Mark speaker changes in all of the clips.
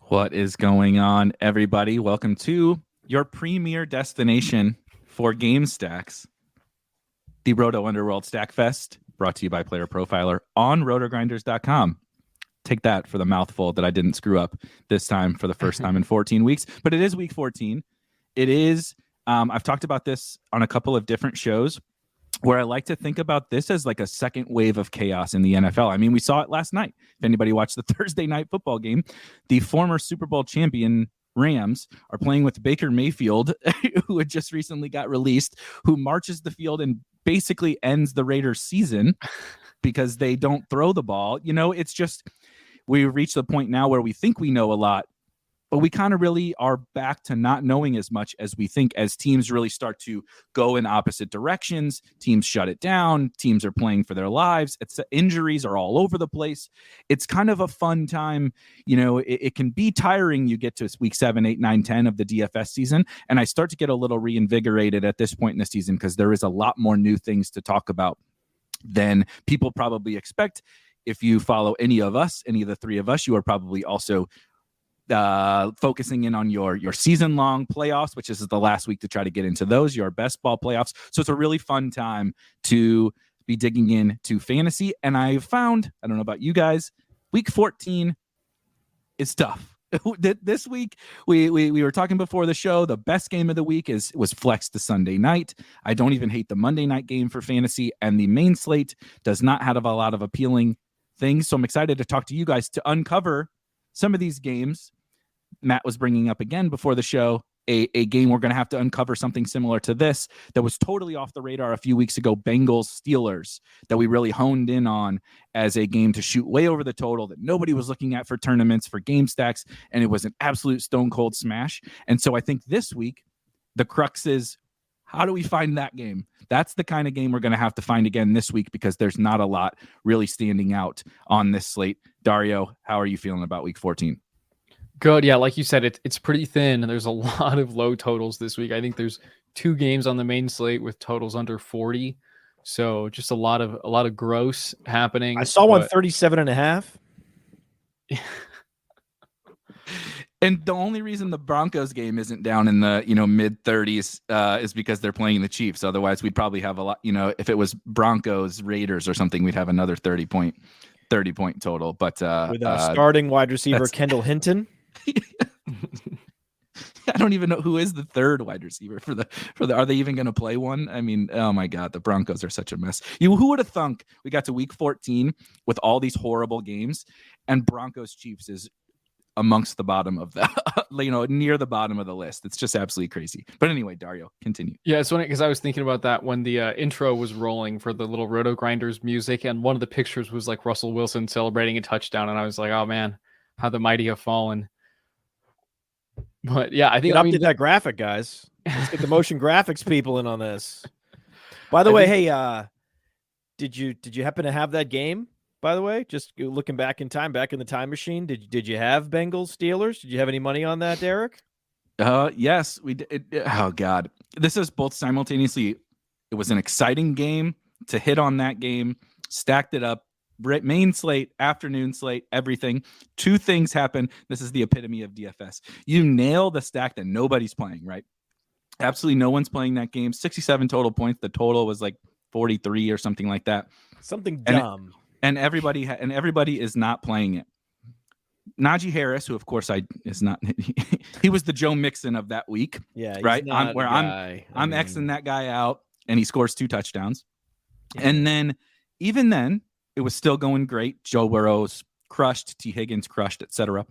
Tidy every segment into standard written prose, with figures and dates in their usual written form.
Speaker 1: What is going on, everybody? Welcome to your premier destination for game stacks, the Roto Underworld Stackfest, brought to you by Player Profiler on RotoGrinders.com. Take that for the mouthful that I didn't screw up this time for the first time in 14 weeks. But it is week 14. It is, I've talked about this on a couple of different shows, where I like to think about this as like a second wave of chaos in the NFL. I mean, we saw it last night. If anybody watched the Thursday night football game, the former Super Bowl champion Rams are playing with Baker Mayfield, who had just recently got released, who marches the field and basically ends the Raiders season because they don't throw the ball. You know, it's just, we've reached the point now where we think we know a lot, but we kind of really are back to not knowing as much as we think, as teams really start to go in opposite directions. Teams shut it down. Teams are playing for their lives. Injuries are all over the place. It's kind of a fun time. You know, it can be tiring. You get to week 7, 8, 9, 10 of the DFS season, and I start to get a little reinvigorated at this point in the season because there is a lot more new things to talk about than people probably expect. If you follow any of us, any of the three of us, you are probably also focusing in on your season-long playoffs, which is the last week to try to get into those, your best ball playoffs. So it's a really fun time to be digging into fantasy. And I found, I don't know about you guys, week 14 is tough. This week, we were talking before the show, the best game of the week was flexed to Sunday night. I don't even hate the Monday night game for fantasy, and the main slate does not have a lot of appealing things. So I'm excited to talk to you guys to uncover some of these games. Matt was bringing up again before the show a game we're going to have to uncover something similar to this that was totally off the radar a few weeks ago, Bengals-Steelers, that we really honed in on as a game to shoot way over the total that nobody was looking at for tournaments, for game stacks, and it was an absolute stone-cold smash. And so I think this week, the crux is, how do we find that game? That's the kind of game we're going to have to find again this week because there's not a lot really standing out on this slate. Dario, how are you feeling about week 14?
Speaker 2: Good. Yeah, like you said, it's pretty thin. There's a lot of low totals this week. I think there's 2 games on the main slate with totals under 40. So just a lot of gross happening.
Speaker 3: I saw one 37.5.
Speaker 1: And the only reason the Broncos game isn't down in the mid 30s is because they're playing the Chiefs. Otherwise, we'd probably have a lot. If it was Broncos Raiders or something, we'd have another 30 point total. But
Speaker 3: with starting wide receiver Kendall Hinton.
Speaker 1: I don't even know who is the third wide receiver for the. Are they even going to play one? I mean, oh my God, the Broncos are such a mess. Who would have thunk we got to week 14 with all these horrible games, and Broncos Chiefs is amongst the bottom of the, near the bottom of the list. It's just absolutely crazy. But anyway, Dario, continue.
Speaker 2: Yeah, it's funny because I was thinking about that when the intro was rolling for the little RotoGrinders music, and one of the pictures was like Russell Wilson celebrating a touchdown, and I was like, oh man, how the mighty have fallen. But yeah, I think
Speaker 3: update that graphic, guys. Let's get the motion graphics people in on this. By the way, hey, did you happen to have that game? By the way, just looking back in time, back in the time machine, did you have Bengals Steelers? Did you have any money on that, Derek?
Speaker 1: Yes, we did. Oh God, this is both simultaneously. It was an exciting game to hit on that game. Stacked it up. Main slate, afternoon slate, everything. 2 things happen. This is the epitome of DFS. You nail the stack that nobody's playing, right? Absolutely no one's playing that game. 67 total points. The total was like 43 or something like that.
Speaker 3: Something dumb.
Speaker 1: And everybody is not playing it. Najee Harris, who of course is not, he was the Joe Mixon of that week.
Speaker 3: Yeah,
Speaker 1: right. I'm Xing that guy out, and he scores 2 touchdowns. And then, even then, it was still going great. Joe Burrow's crushed, T. Higgins crushed, etc.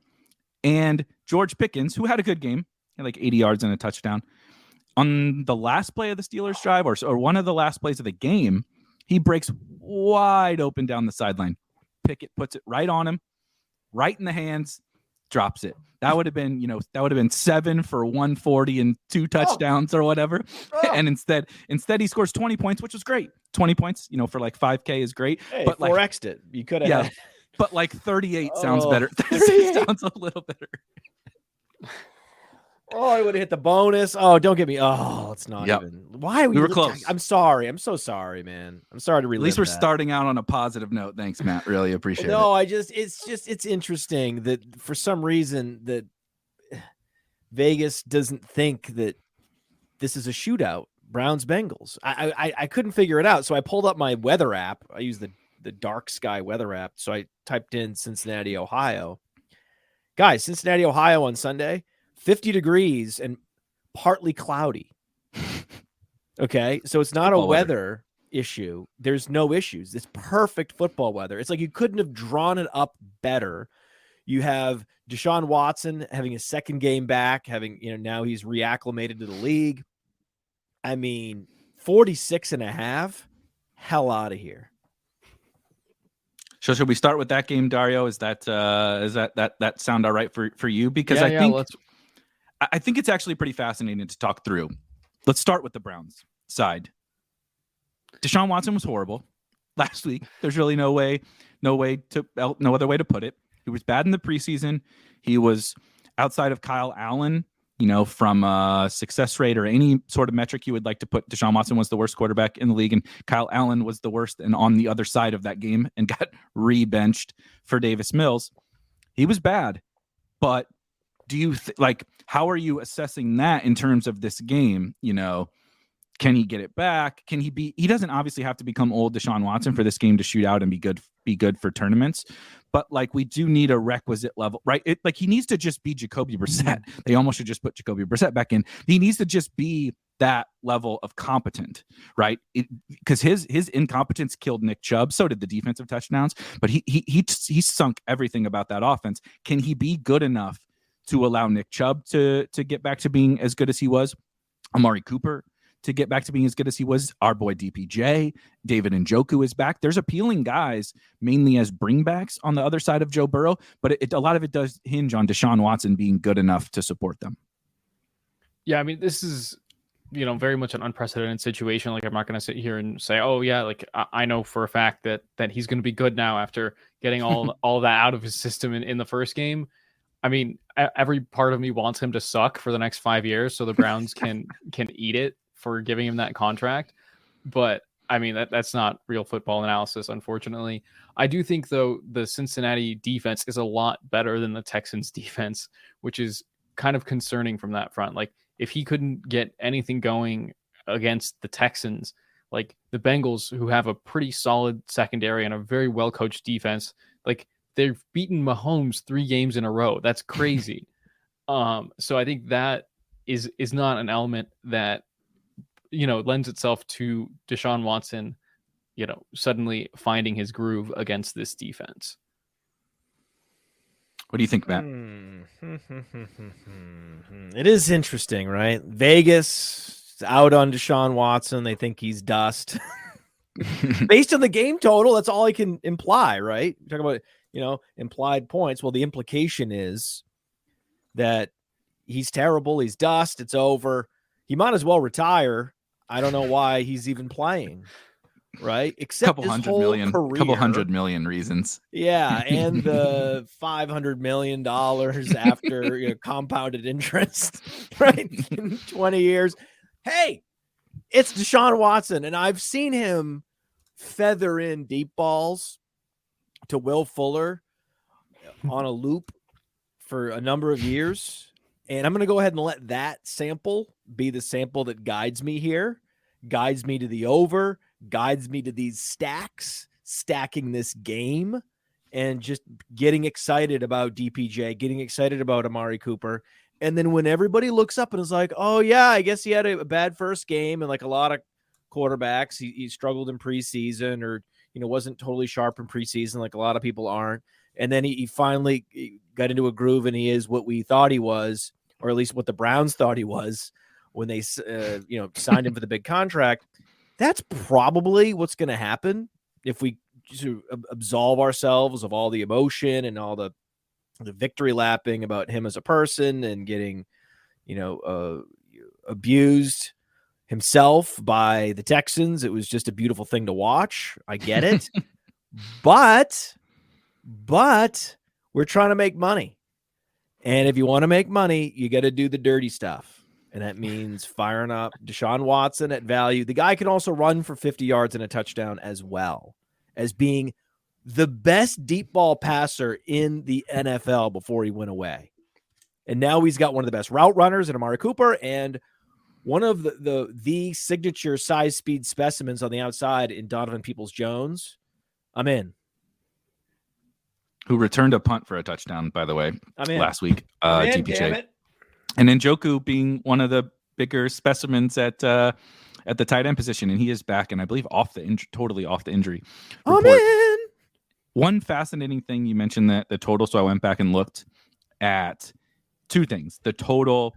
Speaker 1: And George Pickens, who had a good game, had like 80 yards and a touchdown. On the last play of the Steelers drive, or one of the last plays of the game, he breaks wide open down the sideline. Pickett puts it right on him, right in the hands, drops it. That would have been 7 for 140 and 2 touchdowns or whatever. And instead he scores 20 points, which was great. 20 points, for like 5K is great.
Speaker 3: Hey,
Speaker 1: but
Speaker 3: 4x'd it. You could have.
Speaker 1: Yeah, but like 38 sounds better. 38 sounds a little better.
Speaker 3: Oh, I would have hit the bonus. Oh, don't get me. Oh, it's not
Speaker 1: Yep.
Speaker 3: even. Why
Speaker 1: We were close.
Speaker 3: I'm sorry. I'm so sorry, man. I'm sorry to relive
Speaker 1: At least we're
Speaker 3: that.
Speaker 1: starting out on a positive note. Thanks, Matt. Really appreciate
Speaker 3: No,
Speaker 1: it.
Speaker 3: it's interesting that for some reason that Vegas doesn't think that this is a shootout. Browns Bengals. I couldn't figure it out. So I pulled up my weather app. I use the dark sky weather app. So I typed in Cincinnati, Ohio. Guys, Cincinnati, Ohio on Sunday, 50 degrees and partly cloudy. Okay. So it's not
Speaker 1: Football
Speaker 3: a weather issue. There's no issues. It's perfect football weather. It's like you couldn't have drawn it up better. You have Deshaun Watson having his second game back, now he's reacclimated to the league. I mean, 46.5, hell out of here.
Speaker 1: So should we start with that game, Dario? Is that sound all right for you? Because I think it's actually pretty fascinating to talk through. Let's start with the Browns side. Deshaun Watson was horrible last week. There's really no other way to put it. He was bad in the preseason. He was outside of Kyle Allen, from success rate or any sort of metric you would like to put. Deshaun Watson was the worst quarterback in the league, and Kyle Allen was the worst and on the other side of that game and got re-benched for Davis Mills. He was bad, but do you how are you assessing that in terms of this game? Can he get it back? He doesn't obviously have to become old Deshaun Watson for this game to shoot out and be good for tournaments. But we do need a requisite level, right? He needs to just be Jacoby Brissett. They almost should just put Jacoby Brissett back in. He needs to just be that level of competent, right? Because his incompetence killed Nick Chubb. So did the defensive touchdowns. But he sunk everything about that offense. Can he be good enough to allow Nick Chubb to get back to being as good as he was? Amari Cooper to get back to being as good as he was. Our boy DPJ, David Njoku is back. There's appealing guys mainly as bringbacks on the other side of Joe Burrow, but a lot of it does hinge on Deshaun Watson being good enough to support them.
Speaker 2: Yeah, I mean, this is, very much an unprecedented situation. I'm not going to sit here and say, oh yeah, I know for a fact that he's going to be good now after getting all that out of his system in the first game. I mean, every part of me wants him to suck for the next 5 years so the Browns can eat it for giving him that contract. But I mean, that's not real football analysis, unfortunately. I do think, though, the Cincinnati defense is a lot better than the Texans defense, which is kind of concerning from that front. If he couldn't get anything going against the Texans, the Bengals, who have a pretty solid secondary and a very well-coached defense, they've beaten Mahomes 3 games in a row. That's crazy. So I think that is not an element that lends itself to Deshaun Watson, suddenly finding his groove against this defense.
Speaker 1: What do you think, Matt?
Speaker 3: It is interesting, right? Vegas is out on Deshaun Watson. They think he's dust. Based on the game total, that's all I can imply, right? Talk about, implied points. Well, the implication is that he's terrible. He's dust. It's over. He might as well retire. I don't know why he's even playing, right? Except
Speaker 1: couple hundred million reasons.
Speaker 3: Yeah, and the $500 million after compounded interest, right? In 20 years. Hey, it's Deshaun Watson, and I've seen him feather in deep balls to Will Fuller on a loop for a number of years. And I'm going to go ahead and let that sample be the sample that guides me here, guides me to the over, guides me to these stacking this game, and just getting excited about DPJ, getting excited about Amari Cooper. And then when everybody looks up and is like, oh, yeah, I guess he had a bad first game, and a lot of quarterbacks, he struggled in preseason or, wasn't totally sharp in preseason like a lot of people aren't. And then he finally got into a groove, and he is what we thought he was, or at least what the Browns thought he was when they, signed him for the big contract. That's probably what's going to happen if we absolve ourselves of all the emotion and all the victory lapping about him as a person and getting, abused himself by the Texans. It was just a beautiful thing to watch. I get it. but we're trying to make money. And if you want to make money, you got to do the dirty stuff. And that means firing up Deshaun Watson at value. The guy can also run for 50 yards and a touchdown as well as being the best deep ball passer in the NFL before he went away. And now he's got one of the best route runners in Amari Cooper and one of the signature size speed specimens on the outside in Donovan Peoples-Jones. I'm in.
Speaker 1: Who returned a punt for a touchdown, by the way, last week. GPJ. And Njoku being one of the bigger specimens at the tight end position, and he is back, and I believe totally off the injury report.
Speaker 3: I'm in.
Speaker 1: One fascinating thing you mentioned that the total, so I went back and looked at two things: the total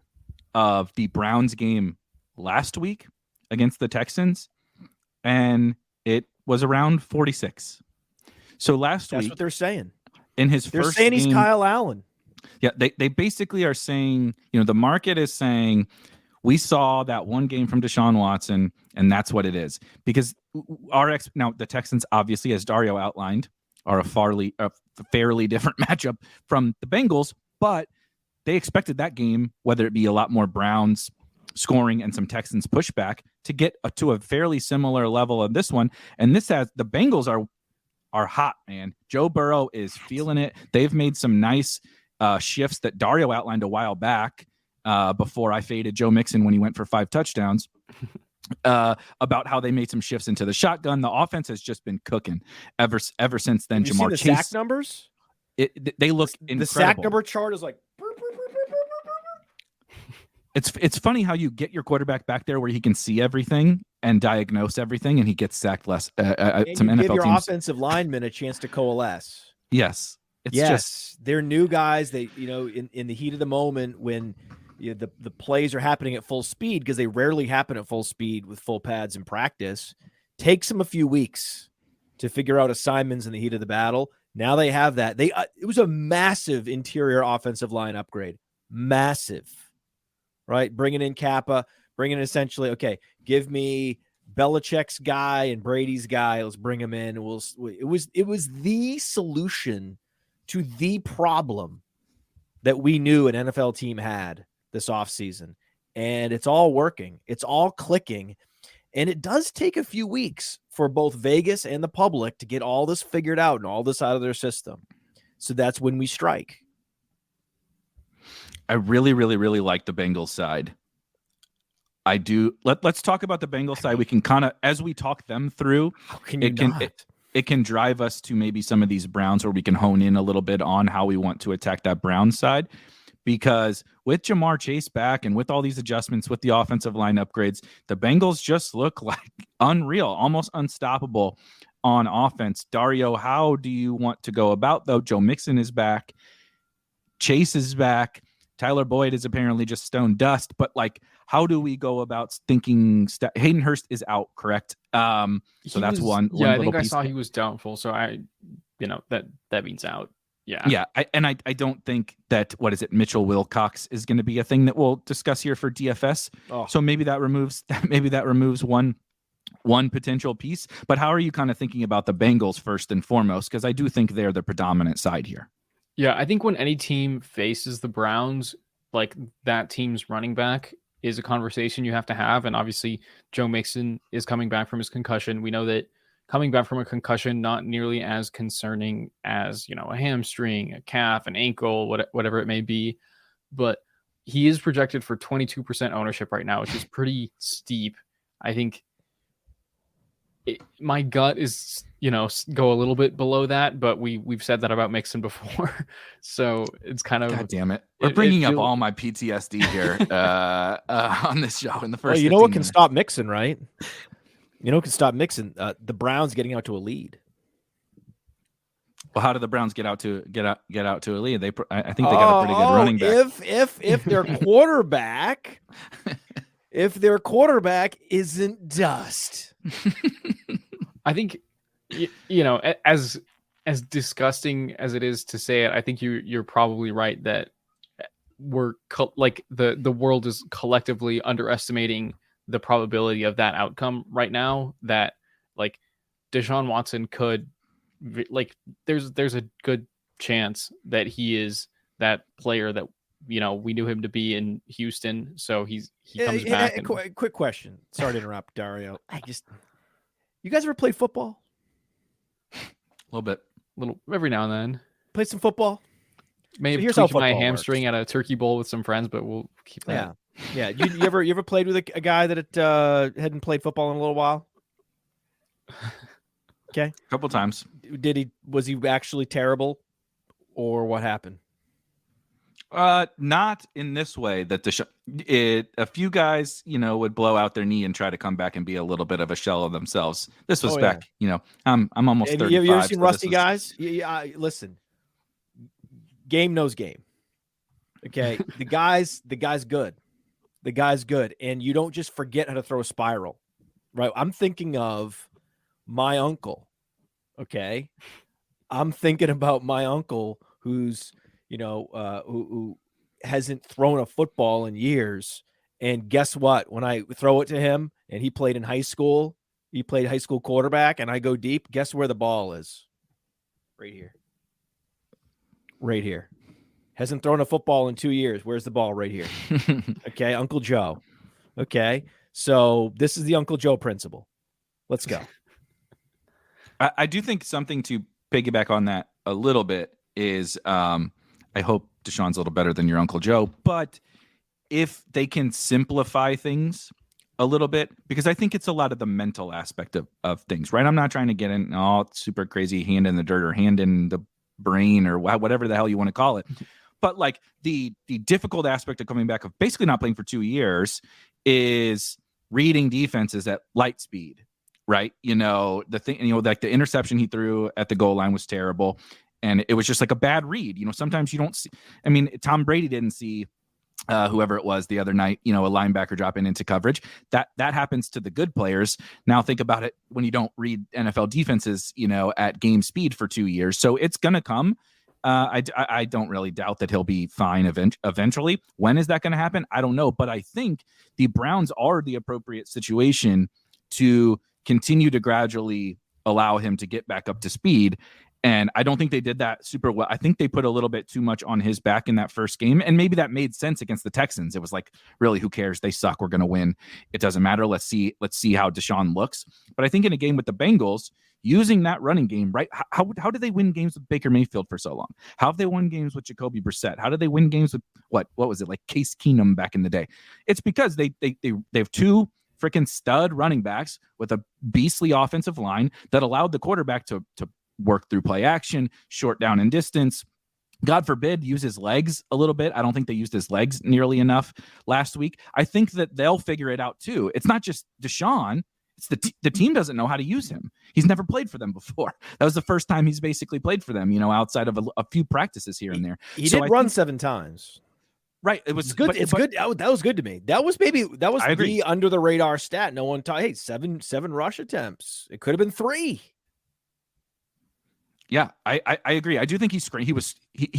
Speaker 1: of the Browns game last week against the Texans, and it was around 46. So last week,
Speaker 3: that's what they're saying.
Speaker 1: In his
Speaker 3: they're
Speaker 1: first
Speaker 3: saying
Speaker 1: game,
Speaker 3: he's Kyle Allen.
Speaker 1: Yeah, they basically are saying, the market is saying we saw that one game from Deshaun Watson, and that's what it is. Because now the Texans, obviously, as Dario outlined, are a fairly different matchup from the Bengals, but they expected that game, whether it be a lot more Browns scoring and some Texans pushback, to get to a fairly similar level of this one. And this has the Bengals are hot, man. Joe Burrow is feeling it. They've made some nice shifts that Dario outlined a while back before I faded Joe Mixon when he went for 5 touchdowns about how they made some shifts into the shotgun. The offense has just been cooking ever since then.
Speaker 3: Have you
Speaker 1: Jamar
Speaker 3: seen the
Speaker 1: Chase
Speaker 3: sack numbers.
Speaker 1: They look incredible.
Speaker 3: The sack number chart is like.
Speaker 1: It's funny how you get your quarterback back there where he can see everything and diagnose everything, and he gets sacked less.
Speaker 3: And
Speaker 1: some
Speaker 3: you
Speaker 1: NFL
Speaker 3: give your
Speaker 1: teams.
Speaker 3: offensive linemen a chance to coalesce.
Speaker 1: Yes,
Speaker 3: they're new guys. They, in the heat of the moment when the plays are happening at full speed, because they rarely happen at full speed with full pads in practice. Takes them a few weeks to figure out assignments in the heat of the battle. Now they have that. It was a massive interior offensive line upgrade. Massive. Right, bringing in Kappa, bringing in essentially, okay, give me Belichick's guy and Brady's guy. Let's bring him in. It was the solution to the problem that we knew an NFL team had this offseason. And it's all working. It's all clicking. And it does take a few weeks for both Vegas and the public to get all this figured out and all this out of their system. So that's when we strike.
Speaker 1: I really, really, really like the Bengals side. I do. Let's talk about the Bengals side. We can kind of, as we talk them through, it can drive us to maybe some of these Browns where we can hone in a little bit on how we want to attack that Browns side. Because with Jamar Chase back and with all these adjustments, with the offensive line upgrades, the Bengals just look like unreal, almost unstoppable on offense. Dario, how do you want to go about, though? Joe Mixon is back. Chase is back. Tyler Boyd is apparently just stone dust, but how do we go about thinking? Hayden Hurst is out, correct? So that's one.
Speaker 2: Yeah, I think I saw he was doubtful. So that means out. Yeah.
Speaker 1: Yeah. I don't think that, Mitchell Wilcox is going to be a thing that we'll discuss here for DFS.
Speaker 3: Oh.
Speaker 1: So maybe that removes one potential piece. But how are you kind of thinking about the Bengals first and foremost? Because I do think they're the predominant side here.
Speaker 2: Yeah, I think when any team faces the Browns, that team's running back is a conversation you have to have. And obviously, Joe Mixon is coming back from his concussion. We know that coming back from a concussion, not nearly as concerning as, a hamstring, a calf, an ankle, whatever it may be. But he is projected for 22% ownership right now, which is pretty steep. I think my gut is, go a little bit below that, but we've said that about Mixon before. So it's kind of,
Speaker 1: God damn it. We're bringing up all my PTSD here on this show in the first.
Speaker 3: Well, you know what can stop Mixon, right? You know what can stop Mixon? The Browns getting out to a lead.
Speaker 1: Well, how did the Browns get out to a lead? I think they got a pretty good running back.
Speaker 3: If their quarterback if their quarterback isn't dust.
Speaker 2: I think, as disgusting as it is to say it, I think you're probably right that we're the world is collectively underestimating the probability of that outcome right now. That Deshaun Watson could there's a good chance that he is that player that we knew him to be in Houston. So he comes back.
Speaker 3: Quick question. Sorry to interrupt, Dario. You guys ever played football?
Speaker 1: A little bit.
Speaker 2: Every now and then.
Speaker 3: Play some football?
Speaker 2: Maybe
Speaker 3: so here's how
Speaker 2: my
Speaker 3: football
Speaker 2: hamstring at a turkey bowl with some friends, but we'll keep that.
Speaker 3: Yeah. You ever played with a guy that hadn't played football in a little while? Okay.
Speaker 1: A couple times.
Speaker 3: Was he actually terrible, or what happened?
Speaker 1: Not in this way. That a few guys, would blow out their knee and try to come back and be a little bit of a shell of themselves. This was back, I'm almost 35.
Speaker 3: Have you ever seen rusty guys? Yeah, listen. Game knows game. Okay, the guy's good. The guy's good, and you don't just forget how to throw a spiral, right? I'm thinking of my uncle. Okay, I'm thinking about my uncle who's who hasn't thrown a football in years. And guess what? When I throw it to him, and he played in high school, he played high school quarterback, and I go deep. Guess where the ball is? Right here. Right here. Hasn't thrown a football in 2 years. Where's the ball? Right here. Okay, Uncle Joe. Okay, so this is the Uncle Joe principle. Let's go.
Speaker 1: I do think something to piggyback on that a little bit is I hope Deshaun's a little better than your Uncle Joe, but if they can simplify things a little bit, because I think it's a lot of the mental aspect of things, right? I'm not trying to get in super crazy hand in the dirt or hand in the brain or whatever the hell you want to call it. But like the difficult aspect of coming back of basically not playing for 2 years is reading defenses at light speed, right? The thing, like the interception he threw at the goal line was terrible. And it was just like a bad read. Sometimes you don't see, Tom Brady didn't see whoever it was the other night, a linebacker dropping into coverage. That happens to the good players. Now think about it when you don't read NFL defenses, at game speed for 2 years. So it's going to come. I don't really doubt that he'll be fine eventually. When is that going to happen? I don't know. But I think the Browns are the appropriate situation to continue to gradually allow him to get back up to speed. And I don't think they did that super well. I think they put a little bit too much on his back in that first game. And maybe that made sense against the Texans. It was like, really, who cares? They suck. We're going to win. It doesn't matter. Let's see how Deshaun looks. But I think in a game with the Bengals, using that running game, right? How did they win games with Baker Mayfield for so long? How have they won games with Jacoby Brissett? How did they win games with what was it, like Case Keenum back in the day? It's because they have two freaking stud running backs with a beastly offensive line that allowed the quarterback to work through play action, short down and distance. God forbid, use his legs a little bit. I don't think they used his legs nearly enough last week. I think that they'll figure it out too. It's not just Deshaun. It's the team doesn't know how to use him. He's never played for them before. That was the first time he's basically played for them, outside of a few practices here and there.
Speaker 3: He did run 7 times.
Speaker 1: Right. It was
Speaker 3: good. It's good. That was good to me. That was the under the radar stat. No one thought, hey, seven rush attempts. It could have been 3.
Speaker 1: Yeah, I agree. I do think he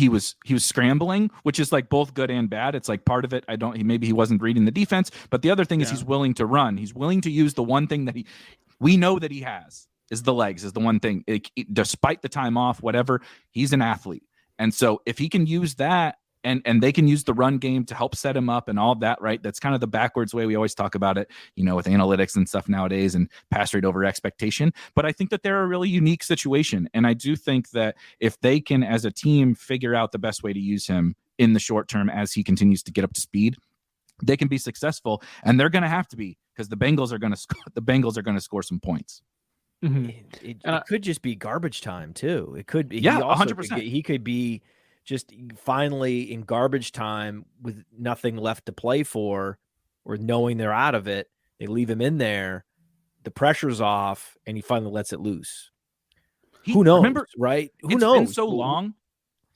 Speaker 1: was scrambling, which is like both good and bad. It's like part of it. Maybe he wasn't reading the defense, but the other thing is he's willing to run. He's willing to use the one thing that we know that he has is the legs, is the one thing. Despite the time off, whatever, he's an athlete, and so if he can use that. And they can use the run game to help set him up and all that, right? That's kind of the backwards way we always talk about it, with analytics and stuff nowadays and pass rate over expectation. But I think that they're a really unique situation. And I do think that if they can, as a team, figure out the best way to use him in the short term as he continues to get up to speed, they can be successful. And they're going to have to be, because the Bengals are going to score some points.
Speaker 3: Mm-hmm. It could just be garbage time too. It could be.
Speaker 1: 100%.
Speaker 3: He could be just finally in garbage time with nothing left to play for, or knowing they're out of it. They leave him in there. The pressure's off, and he finally lets it loose. Who knows? Remember, right? Who knows?
Speaker 1: Been so long.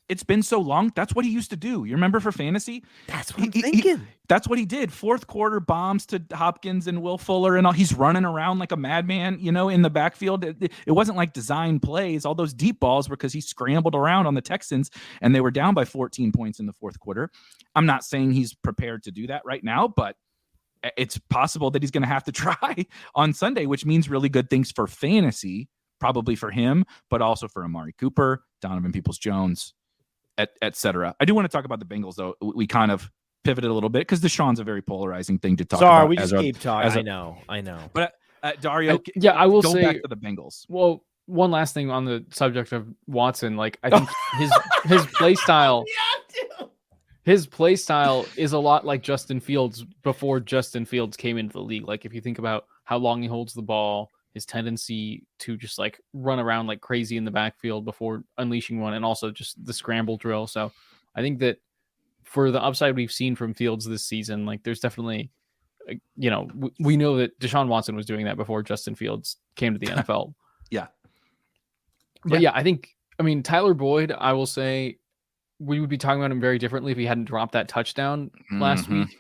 Speaker 1: It's been so long. That's what he used to do. You remember for fantasy?
Speaker 3: That's what I'm thinking.
Speaker 1: That's what he did. Fourth quarter bombs to Hopkins and Will Fuller and all. He's running around like a madman, in the backfield. It wasn't like design plays. All those deep balls were because he scrambled around on the Texans and they were down by 14 points in the fourth quarter. I'm not saying he's prepared to do that right now, but it's possible that he's going to have to try on Sunday, which means really good things for fantasy, probably for him, but also for Amari Cooper, Donovan Peoples-Jones, etc. I do want to talk about the Bengals, though. We kind of pivoted a little bit because Deshaun's a very polarizing thing to talk
Speaker 3: Sorry,
Speaker 1: about.
Speaker 3: we just keep talking. I know.
Speaker 1: But Dario,
Speaker 2: I will
Speaker 1: go
Speaker 2: say
Speaker 1: back to the Bengals.
Speaker 2: Well, one last thing on the subject of Watson, like I think his play style, his play style is a lot like Justin Fields before Justin Fields came into the league. Like if you think about how long he holds the ball, his tendency to just like run around like crazy in the backfield before unleashing one, and also just the scramble drill. So I think that for the upside we've seen from Fields this season, like there's definitely, we know that Deshaun Watson was doing that before Justin Fields came to the NFL.
Speaker 1: Yeah.
Speaker 2: But I mean, Tyler Boyd, I will say we would be talking about him very differently if he hadn't dropped that touchdown last week.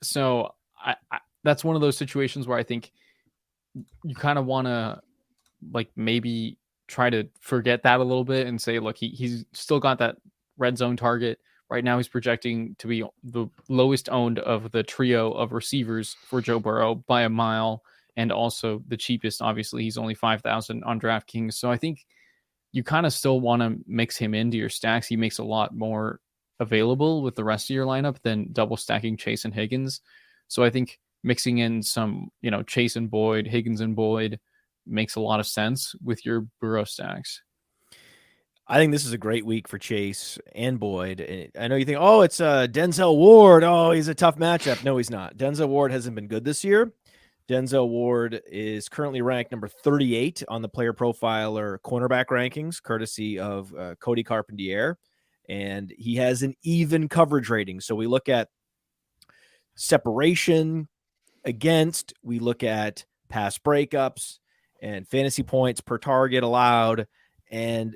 Speaker 2: So I that's one of those situations where I think you kind of want to like maybe try to forget that a little bit and say, look, he's still got that red zone target. Right now he's projecting to be the lowest owned of the trio of receivers for Joe Burrow by a mile, and also the cheapest. Obviously, he's only 5,000 on DraftKings. So I think you kind of still want to mix him into your stacks. He makes a lot more available with the rest of your lineup than double stacking Chase and Higgins. So I think mixing in some, Chase and Boyd, Higgins and Boyd makes a lot of sense with your Burrow stacks.
Speaker 3: I think this is a great week for Chase and Boyd. I know you think, oh, it's Denzel Ward. Oh, he's a tough matchup. No, he's not. Denzel Ward hasn't been good this year. Denzel Ward is currently ranked number 38 on the Player Profiler cornerback rankings, courtesy of Cody Carpentier, and he has an even coverage rating. So we look at separation against, we look at pass breakups and fantasy points per target allowed, and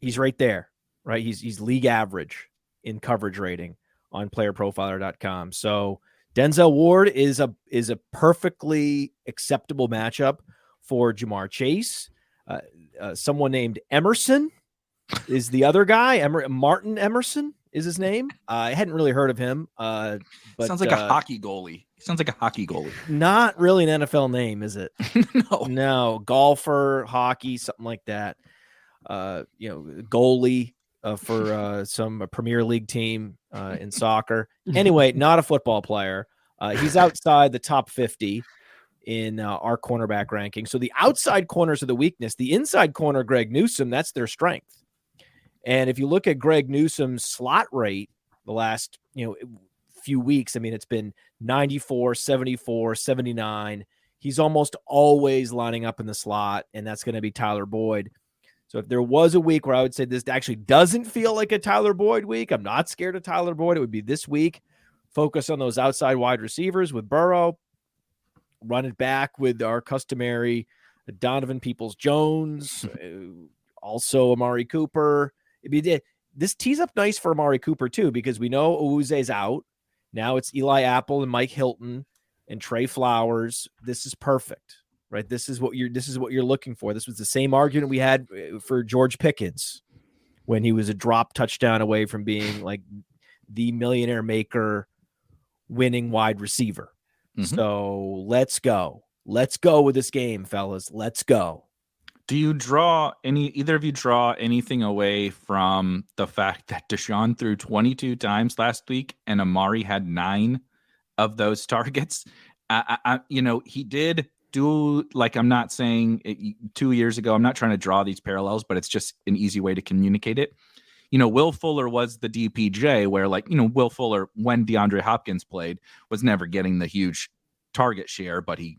Speaker 3: he's right there, right? He's league average in coverage rating on playerprofiler.com. So Denzel Ward is a perfectly acceptable matchup for Jamar Chase. Someone named Emerson is the other guy. Martin Emerson is his name. I hadn't really heard of him. But
Speaker 1: sounds like a hockey goalie. Sounds like a hockey goalie.
Speaker 3: Not really an NFL name, is it?
Speaker 1: No.
Speaker 3: Golfer, hockey, something like that. Goalie for some Premier League team in soccer. Anyway, not a football player. He's outside the top 50 in our cornerback ranking. So the outside corners are the weakness. The inside corner, Greg Newsome, that's their strength. And if you look at Greg Newsome's slot rate the last few weeks, I mean, it's been 94, 74, 79. He's almost always lining up in the slot, and that's going to be Tyler Boyd. So if there was a week where I would say this actually doesn't feel like a Tyler Boyd week, I'm not scared of Tyler Boyd, it would be this week. Focus on those outside wide receivers with Burrow. Run it back with our customary Donovan Peoples-Jones, also Amari Cooper. This tees up nice for Amari Cooper too, because we know Uze's out. Now it's Eli Apple and Mike Hilton and Trey Flowers. This is perfect. Right, this is what you're looking for. This was the same argument we had for George Pickens when he was a drop touchdown away from being like the millionaire maker, winning wide receiver. Mm-hmm. So let's go with this game, fellas. Let's go.
Speaker 1: Do you either of you draw anything away from the fact that Deshaun threw 22 times last week and Amari had 9 of those targets? He did. I'm not saying 2 years ago, I'm not trying to draw these parallels, but it's just an easy way to communicate it. Will Fuller was the DPJ where Will Fuller, when DeAndre Hopkins played, was never getting the huge target share, but he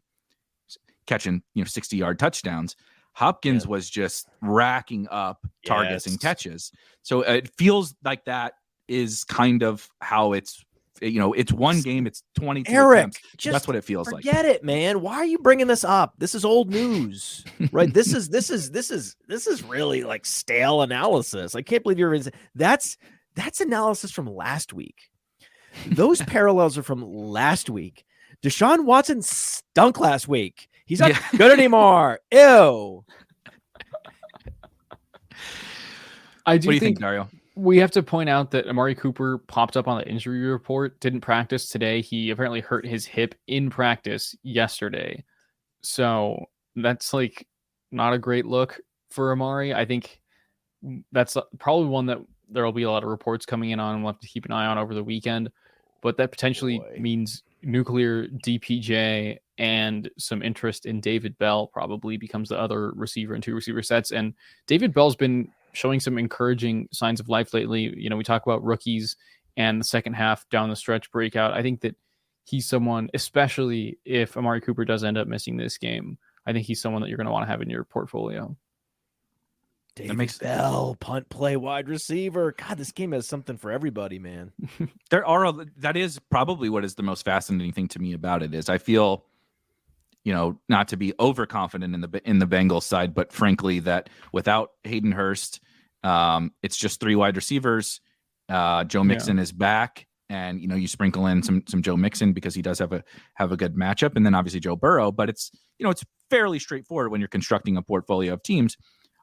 Speaker 1: catching, 60-yard touchdowns. Hopkins was just racking up targets and catches. So it feels like that is kind of how it's one game, it's 22
Speaker 3: Eric,
Speaker 1: attempts. That's what it feels like.
Speaker 3: Forget it, man. Why are you bringing this up? This is old news, right? This is really like stale analysis. I can't believe you're that's analysis from last week. Those parallels are from last week. Deshaun Watson stunk last week. He's not good anymore. Ew.
Speaker 1: What do you think, Dario?
Speaker 2: We have to point out that Amari Cooper popped up on the injury report, didn't practice today. He apparently hurt his hip in practice yesterday. So that's not a great look for Amari. I think that's probably one that there will be a lot of reports coming in on. We'll have to keep an eye on over the weekend. But that potentially means nuclear DPJ and some interest in David Bell probably becomes the other receiver in 2 receiver sets. And David Bell's been showing some encouraging signs of life lately. You know, we talk about rookies and the second half down the stretch breakout. I think that he's someone, especially if Amari Cooper does end up missing this game, I think he's someone that you're going to want to have in your portfolio.
Speaker 3: David Bell, punt play, wide receiver. God, this game has something for everybody, man.
Speaker 1: That is probably what is the most fascinating thing to me about it is I feel, you know, not to be overconfident in the Bengals side, but frankly that without Hayden Hurst, it's just 3 wide receivers. Joe Mixon is back, and you know you sprinkle in some Joe Mixon because he does have a good matchup, and then obviously Joe Burrow. But it's fairly straightforward when you're constructing a portfolio of teams.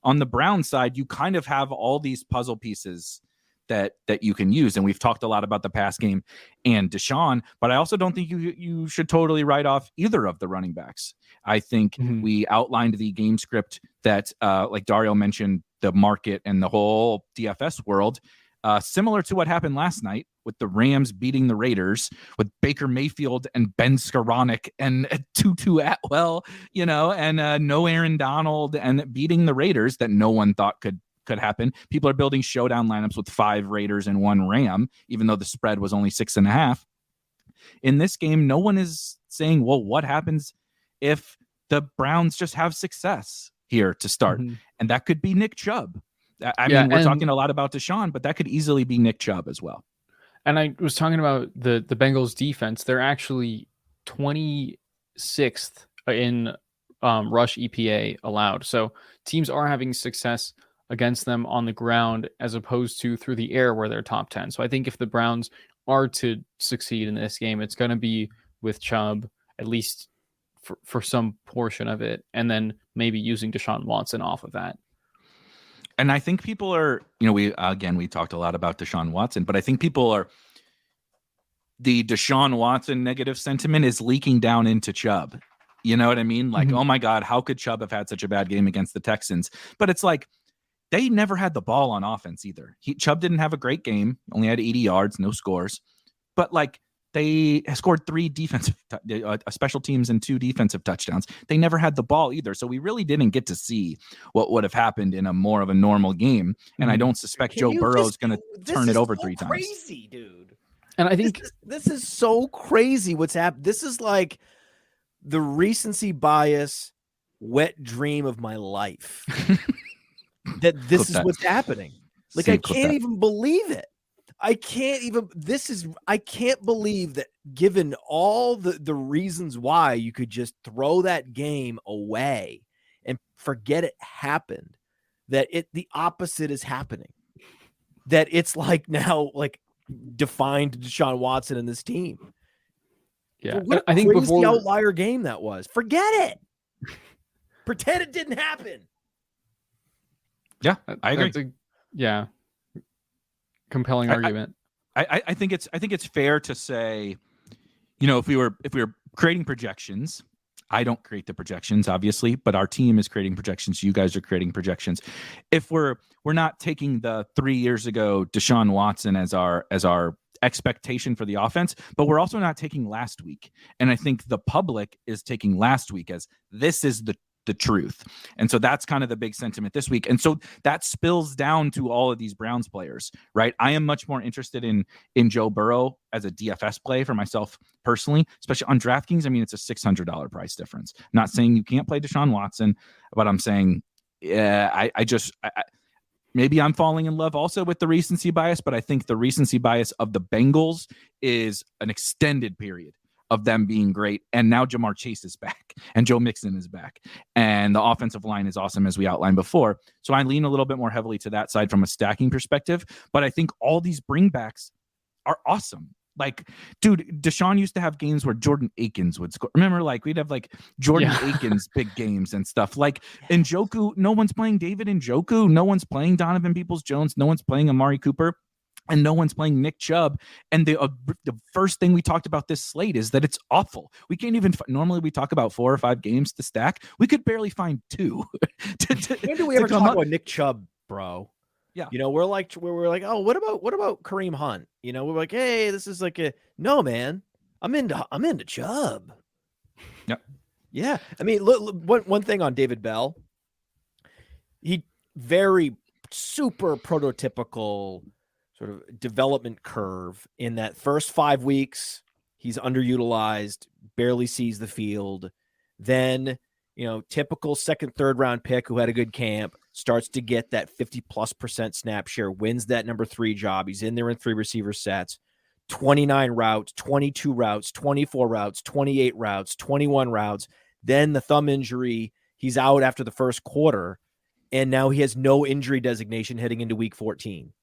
Speaker 1: On the Browns side, you kind of have all these puzzle pieces that you can use. And we've talked a lot about the pass game and Deshaun, but I also don't think you should totally write off either of the running backs. I think we outlined the game script that, like Dario mentioned, the market and the whole DFS world, similar to what happened last night with the Rams beating the Raiders with Baker Mayfield and Ben Skoranek and Tutu Atwell, you know, and no Aaron Donald and beating the Raiders that no one thought could happen. People are building showdown lineups with 5 Raiders and 1 Ram, even though the spread was only 6.5. In this game, no one is saying, well, what happens if the Browns just have success here to start? And that could be Nick Chubb. I mean, we're talking a lot about Deshaun, but that could easily be Nick Chubb as well.
Speaker 2: And I was talking about the Bengals defense. They're actually 26th in rush EPA allowed. So teams are having success against them on the ground as opposed to through the air where they're top 10. So I think if the Browns are to succeed in this game, it's going to be with Chubb, at least for some portion of it, and then maybe using Deshaun Watson off of that.
Speaker 1: And I think people are, you know, we talked a lot about Deshaun Watson, but I think the Deshaun Watson negative sentiment is leaking down into Chubb. You know what I mean? Like, oh my God, how could Chubb have had such a bad game against the Texans? But it's like, they never had the ball on offense either. Chubb didn't have a great game, only had 80 yards, no scores. But like, they scored 3 defensive, special teams and 2 defensive touchdowns. They never had the ball either. So we really didn't get to see what would have happened in a more of a normal game. And I don't suspect Joe Burrow is going to turn it over 3 times.
Speaker 3: Crazy, dude.
Speaker 2: And I think
Speaker 3: this is so crazy what's happened. This is like the recency bias wet dream of my life. That this is what's happening. Like, I can't even believe it. I can't believe that given all the reasons why you could just throw that game away and forget it happened, that the opposite is happening. That it's like now like defined Deshaun Watson and this team.
Speaker 2: Yeah.
Speaker 3: What a crazy outlier game that was. Forget it. Pretend it didn't happen.
Speaker 1: Yeah, I agree.
Speaker 2: Compelling argument.
Speaker 1: I think it's fair to say, you know, if we were creating projections, I don't create the projections, obviously, but our team is creating projections. You guys are creating projections. If we're not taking the 3 years ago Deshaun Watson as our expectation for the offense, but we're also not taking last week. And I think the public is taking last week as this is the truth. And so that's kind of the big sentiment this week. And so that spills down to all of these Browns players, right? I am much more interested in Joe Burrow as a DFS play for myself personally, especially on DraftKings. I mean, it's a $600 price difference. I'm not saying you can't play Deshaun Watson, but I'm saying, maybe I'm falling in love also with the recency bias, but I think the recency bias of the Bengals is an extended period of them being great. And now Jamar Chase is back and Joe Mixon is back. And the offensive line is awesome, as we outlined before. So I lean a little bit more heavily to that side from a stacking perspective. But I think all these bringbacks are awesome. Like, dude, Deshaun used to have games where Jordan Akins would score. Remember, like, we'd have like Jordan Akins big games and stuff. Like, Njoku, no one's playing David Njoku. No one's playing Donovan Peoples-Jones. No one's playing Amari Cooper. And no one's playing Nick Chubb. And the first thing we talked about this slate is that it's awful. We can't even normally we talk about 4 or 5 games to stack. We could barely find 2.
Speaker 3: When do we ever talk about Nick Chubb, bro?
Speaker 1: Yeah.
Speaker 3: You know, we're like, oh, what about Kareem Hunt? You know, we're like, hey, this is like no, man. I'm into Chubb.
Speaker 1: Yep.
Speaker 3: Yeah. I mean, look, one thing on David Bell, he very super prototypical sort of development curve in that first 5 weeks, he's underutilized, barely sees the field. Then, you know, typical second, third round pick who had a good camp starts to get that 50+% snap share, wins that number 3 job. He's in there in 3 receiver sets, 29 routes, 22 routes, 24 routes, 28 routes, 21 routes. Then the thumb injury, he's out after the first quarter. And now he has no injury designation heading into week 14.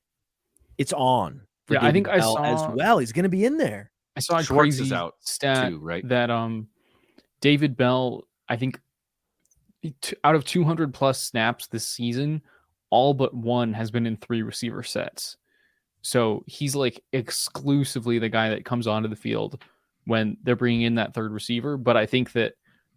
Speaker 3: It's on for
Speaker 2: Yeah,
Speaker 3: David
Speaker 2: I think
Speaker 3: Bell as well. He's going to be in there.
Speaker 2: I saw a
Speaker 1: Schwartz
Speaker 2: crazy
Speaker 1: is out
Speaker 2: stat
Speaker 1: too, right?
Speaker 2: that David Bell, I think out of 200 plus snaps this season, all but one has been in 3 receiver sets. So he's like exclusively the guy that comes onto the field when they're bringing in that third receiver. But I think that,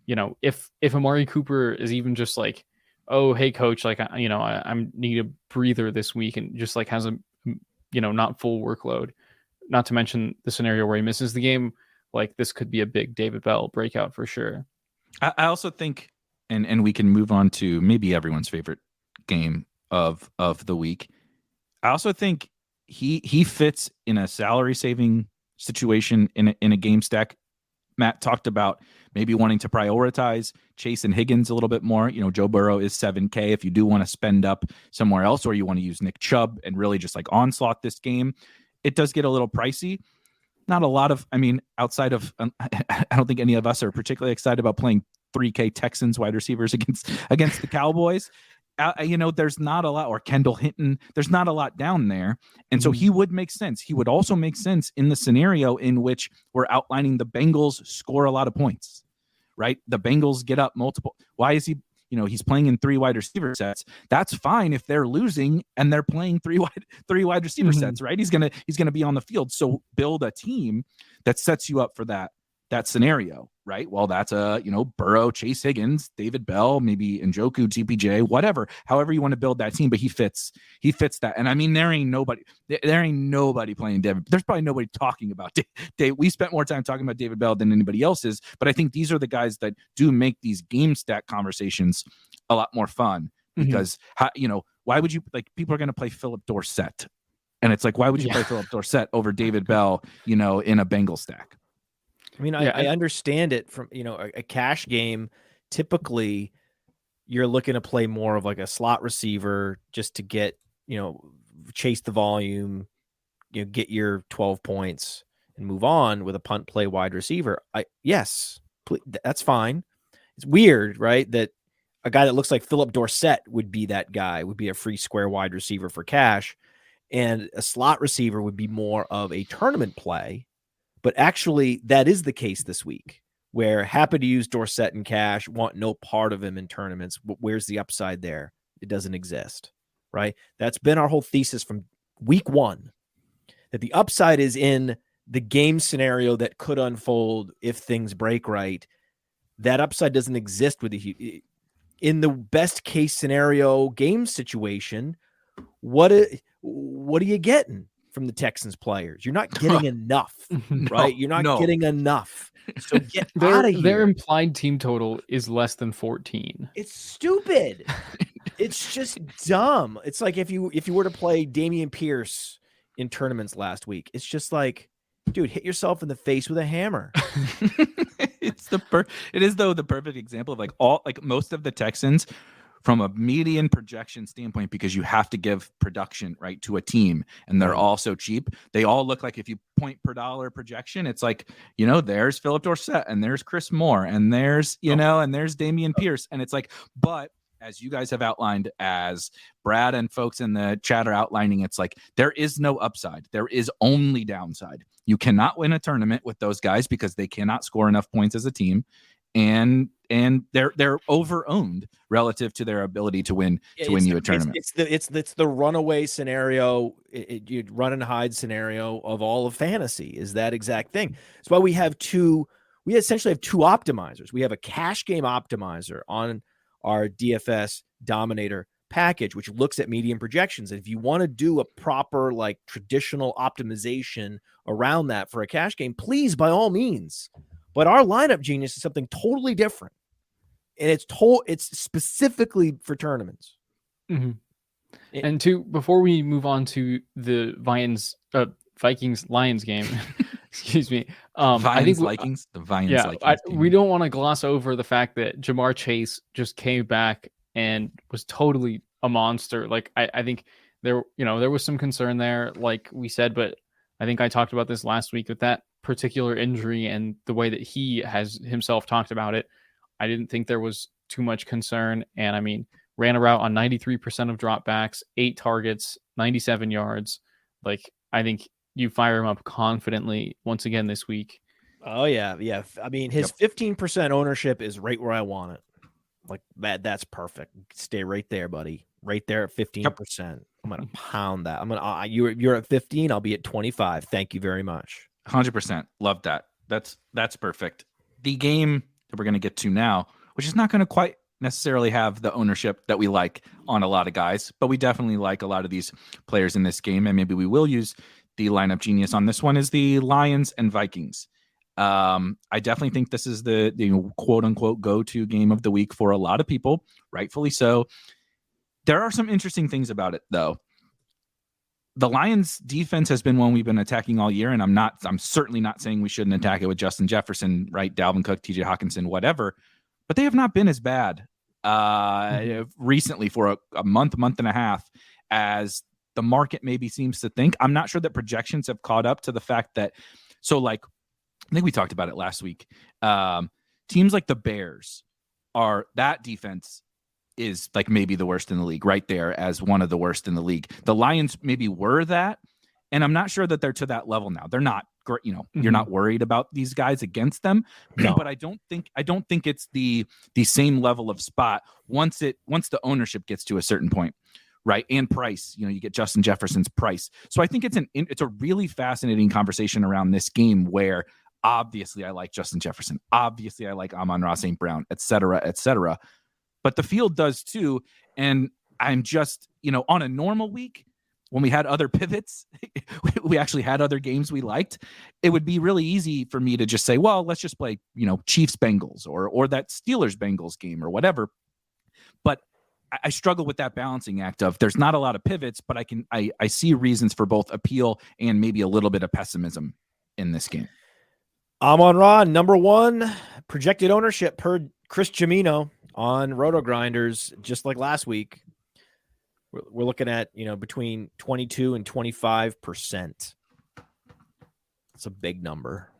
Speaker 2: you know, if Amari Cooper is even just like, oh, hey coach, like, you know, I need a breather this week, and just like has a, you know, not full workload, not to mention the scenario where he misses the game, like this could be a big David Bell breakout for sure.
Speaker 1: I also think, and we can move on to maybe everyone's favorite game of the week. I also think he fits in a salary saving situation in a game stack. Matt talked about maybe wanting to prioritize Chase and Higgins a little bit more. You know, Joe Burrow is $7K. If you do want to spend up somewhere else, or you want to use Nick Chubb and really just like onslaught this game, it does get a little pricey. Not a lot of, I mean, outside of, I don't think any of us are particularly excited about playing 3K Texans wide receivers against the Cowboys. You know, there's not a lot, or Kendall Hinton, there's not a lot down there. And so he would make sense. He would also make sense in the scenario in which we're outlining the Bengals score a lot of points, right? The Bengals get up multiple. Why is he, you know, he's playing in 3 wide receiver sets. That's fine if they're losing and they're playing 3 wide receiver sets, right? He's going to be on the field. So build a team that sets you up for that scenario, right? Well, that's Burrow, Chase Higgins, David Bell, maybe Njoku, TPJ, whatever, however you want to build that team, but he fits that. And I mean, there ain't nobody playing David. There's probably nobody talking about Dave. We spent more time talking about David Bell than anybody else is, but I think these are the guys that do make these game stack conversations a lot more fun, because why would you, like, people are going to play Philip Dorsett, and it's like, why would you play Philip Dorsett over David Bell, in a Bengal stack?
Speaker 3: I mean, I understand it from, a cash game. Typically, you're looking to play more of like a slot receiver just to get, chase the volume, get your 12 points and move on with a punt play wide receiver. That's fine. It's weird, right? That a guy that looks like Philip Dorsett would be that guy, would be a free square wide receiver for cash, and a slot receiver would be more of a tournament play. But actually, that is the case this week, where happy to use Dorsett in cash, want no part of him in tournaments. Where's the upside there? It doesn't exist, right? That's been our whole thesis from week 1, that the upside is in the game scenario that could unfold if things break right. That upside doesn't exist in the best case scenario game situation. What are you getting from the Texans players? You're not getting enough, right? You're not getting enough. So get out of here.
Speaker 2: Their implied team total is less than 14.
Speaker 3: It's stupid. It's just dumb. It's like if you were to play Dameon Pierce in tournaments last week, it's just like, dude, hit yourself in the face with a hammer.
Speaker 1: It is the perfect example of most of the Texans, from a median projection standpoint, because you have to give production, right, to a team, and they're all so cheap. They all look like, if you point per dollar projection, it's like, there's Philip Dorsett, and there's Chris Moore, and there's, and there's Dameon Pierce. And it's like, but as you guys have outlined, as Brad and folks in the chat are outlining, it's like, there is no upside. There is only downside. You cannot win a tournament with those guys because they cannot score enough points as a team. And they're over-owned relative to their ability to win you a tournament.
Speaker 3: It's the runaway scenario, you run and hide scenario of all of fantasy, is that exact thing. That's why we essentially have 2 optimizers. We have a cash game optimizer on our DFS Dominator package, which looks at median projections. And if you want to do a proper, like, traditional optimization around that for a cash game, please, by all means. But our lineup genius is something totally different. And it's specifically for tournaments.
Speaker 2: Mm-hmm. And before we move on to the Vikings Lions game, excuse me. I think
Speaker 1: Vikings, the Vikings.
Speaker 2: We don't want to gloss over the fact that Jamar Chase just came back and was totally a monster. Like, I think there was some concern there, like we said, but I think I talked about this last week with that particular injury and the way that he has himself talked about it. I didn't think there was too much concern. And I mean, ran a route on 93% of dropbacks, 8 targets, 97 yards. Like, I think you fire him up confidently once again this week.
Speaker 3: Oh, yeah. Yeah. I mean, his 15% ownership is right where I want it. Like, that's perfect. Stay right there, buddy. Right there at 15%. Yep. I'm going to pound that. You're at 15. I'll be at 25. Thank you very much.
Speaker 1: 100%. Love that. That's perfect. The game that we're going to get to now, which is not going to quite necessarily have the ownership that we like on a lot of guys, but we definitely like a lot of these players in this game, and maybe we will use the lineup genius on this one, is the Lions and Vikings. I definitely think this is the quote unquote go-to game of the week for a lot of people, rightfully so. There are some interesting things about it, though. The Lions defense has been one we've been attacking all year, and I'm certainly not saying we shouldn't attack it with Justin Jefferson, right? Dalvin Cook, TJ Hawkinson, whatever, but they have not been as bad recently for a month and a half as the market maybe seems to think. I'm not sure that projections have caught up to the fact that, I think we talked about it last week. Teams like the Bears that defense is like maybe the worst in the league, right there as one of the worst in the league. The Lions maybe were that, and I'm not sure that they're to that level now. They're not great. You're not worried about these guys against them, no. But I don't think it's the same level of spot once the ownership gets to a certain point, right? And price, you get Justin Jefferson's price. So I think it's a really fascinating conversation around this game where obviously I like Justin Jefferson, obviously I like Amon-Ra St. Brown, et cetera, but the field does too. And I'm just, on a normal week, when we had other pivots, we actually had other games we liked, it would be really easy for me to just say, well, let's just play, Chiefs Bengals or that Steelers Bengals game or whatever. But I struggle with that balancing act of there's not a lot of pivots, but I see reasons for both appeal and maybe a little bit of pessimism in this game.
Speaker 3: Amon-Ra, number 1 projected ownership per Chris Cimino on RotoGrinders, just like last week. We're looking at, between 22 and 25%. It's a big number.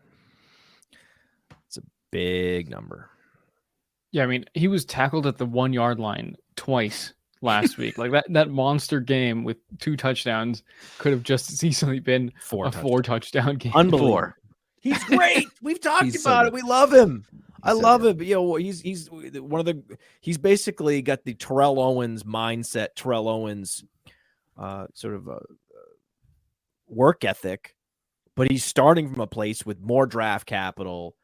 Speaker 2: Yeah, I mean, he was tackled at the 1 yard line twice last week. Like that monster game with 2 touchdowns could have just as easily been a 4 touchdown game.
Speaker 3: Unbelievable. He's great. We've talked about it. We love him. I love him. He's one of he's basically got the Terrell Owens mindset, Terrell Owens sort of work ethic, but he's starting from a place with more draft capital,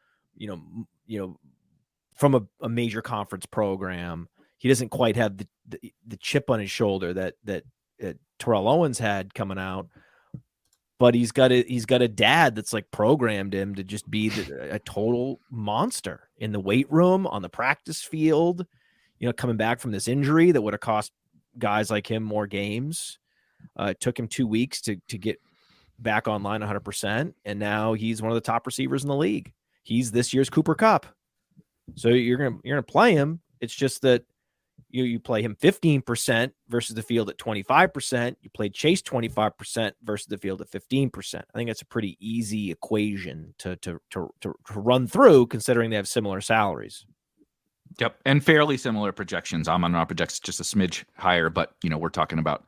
Speaker 3: from a major conference program. He doesn't quite have the chip on his shoulder that Terrell Owens had coming out. But he's got a dad that's like programmed him to just be a total monster in the weight room, on the practice field, coming back from this injury that would have cost guys like him more games. It took him 2 weeks to get back online 100%. And now he's one of the top receivers in the league. He's this year's Cooper Kupp. So you're going to play him. It's just that you play him 15% versus the field at 25%. You played Chase 25% versus the field at 15%. I think that's a pretty easy equation to run through, considering they have similar salaries.
Speaker 1: Yep, and fairly similar projections. Amon-Ra projects just a smidge higher, but we're talking about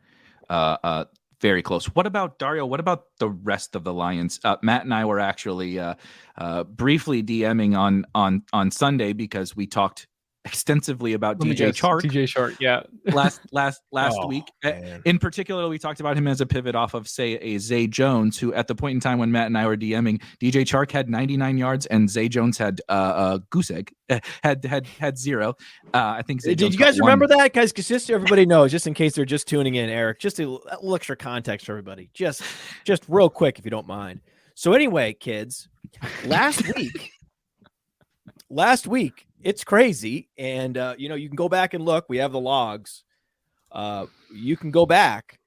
Speaker 1: very close. What about Dario? What about the rest of the Lions? Matt and I were actually briefly DMing on Sunday because we talked extensively about
Speaker 2: Let me
Speaker 1: DJ
Speaker 2: guess,
Speaker 1: Chark
Speaker 2: DJ Chark, yeah.
Speaker 1: last
Speaker 3: Oh,
Speaker 1: week.
Speaker 3: man.
Speaker 1: In particular, we talked about him as a pivot off of, say, a Zay Jones, who at the point in time when Matt and I were DMing, DJ Chark had 99 yards and Zay Jones had goose egg, had 0. I think Zay
Speaker 3: Did
Speaker 1: Jones
Speaker 3: you guys
Speaker 1: got
Speaker 3: remember
Speaker 1: 1.
Speaker 3: that, guys? Because just so everybody knows, just in case they're just tuning in, Eric, just a little extra context for everybody, just real quick, if you don't mind. So anyway, kids, last week, it's crazy, and you can go back and look. We have the logs. You can go back.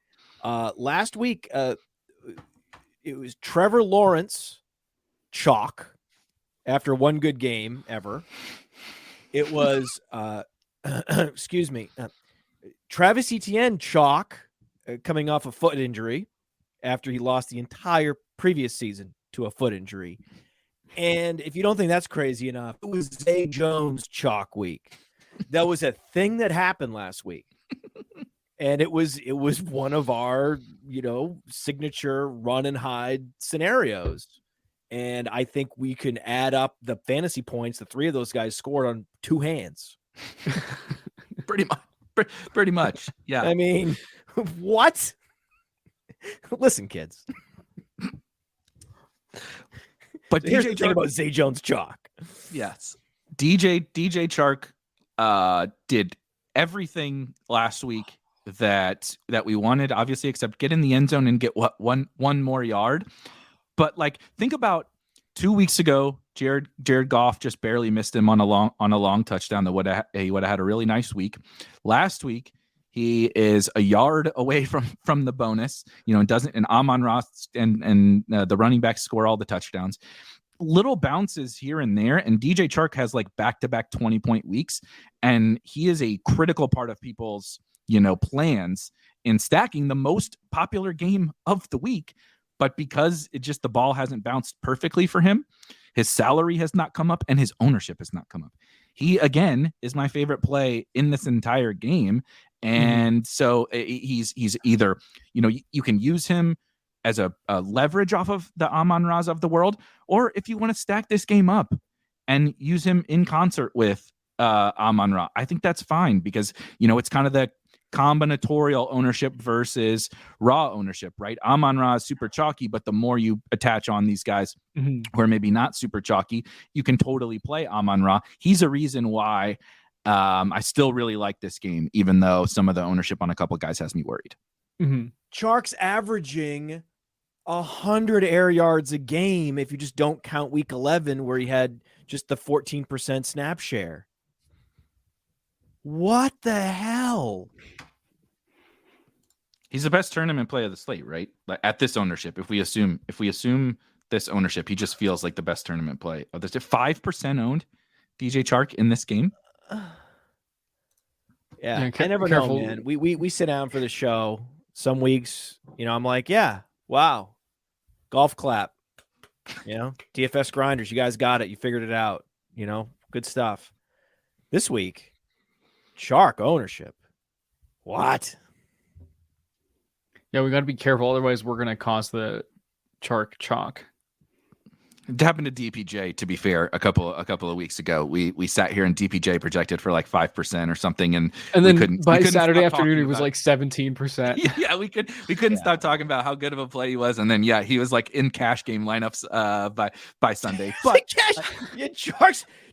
Speaker 3: Last week, it was Trevor Lawrence chalk after one good game ever. It was excuse me, Travis Etienne chalk coming off a foot injury after he lost the entire previous season to a foot injury. And if you don't think that's crazy enough, it was Zay Jones chalk week. That was a thing that happened last week. And it was one of our, signature run and hide scenarios. And I think we can add up the fantasy points the 3 of those guys scored on 2 hands.
Speaker 1: Pretty much. Yeah.
Speaker 3: I mean, what? Listen, kids.
Speaker 1: But
Speaker 3: Here's
Speaker 1: DJ
Speaker 3: the thing
Speaker 1: Chark,
Speaker 3: about Zay Jones chalk.
Speaker 1: yes, DJ Chark did everything last week that we wanted, obviously, except get in the end zone and get one more yard. But think about 2 weeks ago, Jared Goff just barely missed him on a long touchdown that he would have had a really nice week. Last week, he is a yard away from the bonus, and Amon-Ra and the running backs score all the touchdowns. Little bounces here and there, and DJ Chark has back-to-back 20-point weeks, and he is a critical part of people's plans in stacking the most popular game of the week. But because the ball hasn't bounced perfectly for him, his salary has not come up and his ownership has not come up. He, again, is my favorite play in this entire game. And so he's either, you can use him as a leverage off of the Amon-Ra's of the world, or if you want to stack this game up and use him in concert with Amon-Ra, I think that's fine because, it's kind of the combinatorial ownership versus raw ownership, right? Amon-Ra is super chalky, but the more you attach on these guys who are maybe not super chalky, you can totally play Amon-Ra. He's a reason why I still really like this game, even though some of the ownership on a couple of guys has me worried.
Speaker 3: Chark's averaging 100 air yards a game if you just don't count week 11 where he had just the 14% snap share. What the hell?
Speaker 1: He's the best tournament play of the slate, right? At this ownership, if we assume this ownership, he just feels like the best tournament play of this. 5% owned DJ Chark in this game.
Speaker 3: Yeah, I never know, man. We sit down for the show. Some weeks, I'm like, yeah, wow, golf clap. DFS grinders, you guys got it. You figured it out. Good stuff. This week, Chark ownership. What?
Speaker 2: Yeah, we got to be careful. Otherwise, we're going to cause the Chark chalk.
Speaker 1: It happened to DPJ, to be fair, a couple of weeks ago. We sat here and DPJ projected for 5% or something, and
Speaker 2: then by Saturday afternoon it was 17%.
Speaker 1: Yeah, we couldn't stop talking about how good of a play he was, and then he was in cash game lineups by Sunday. But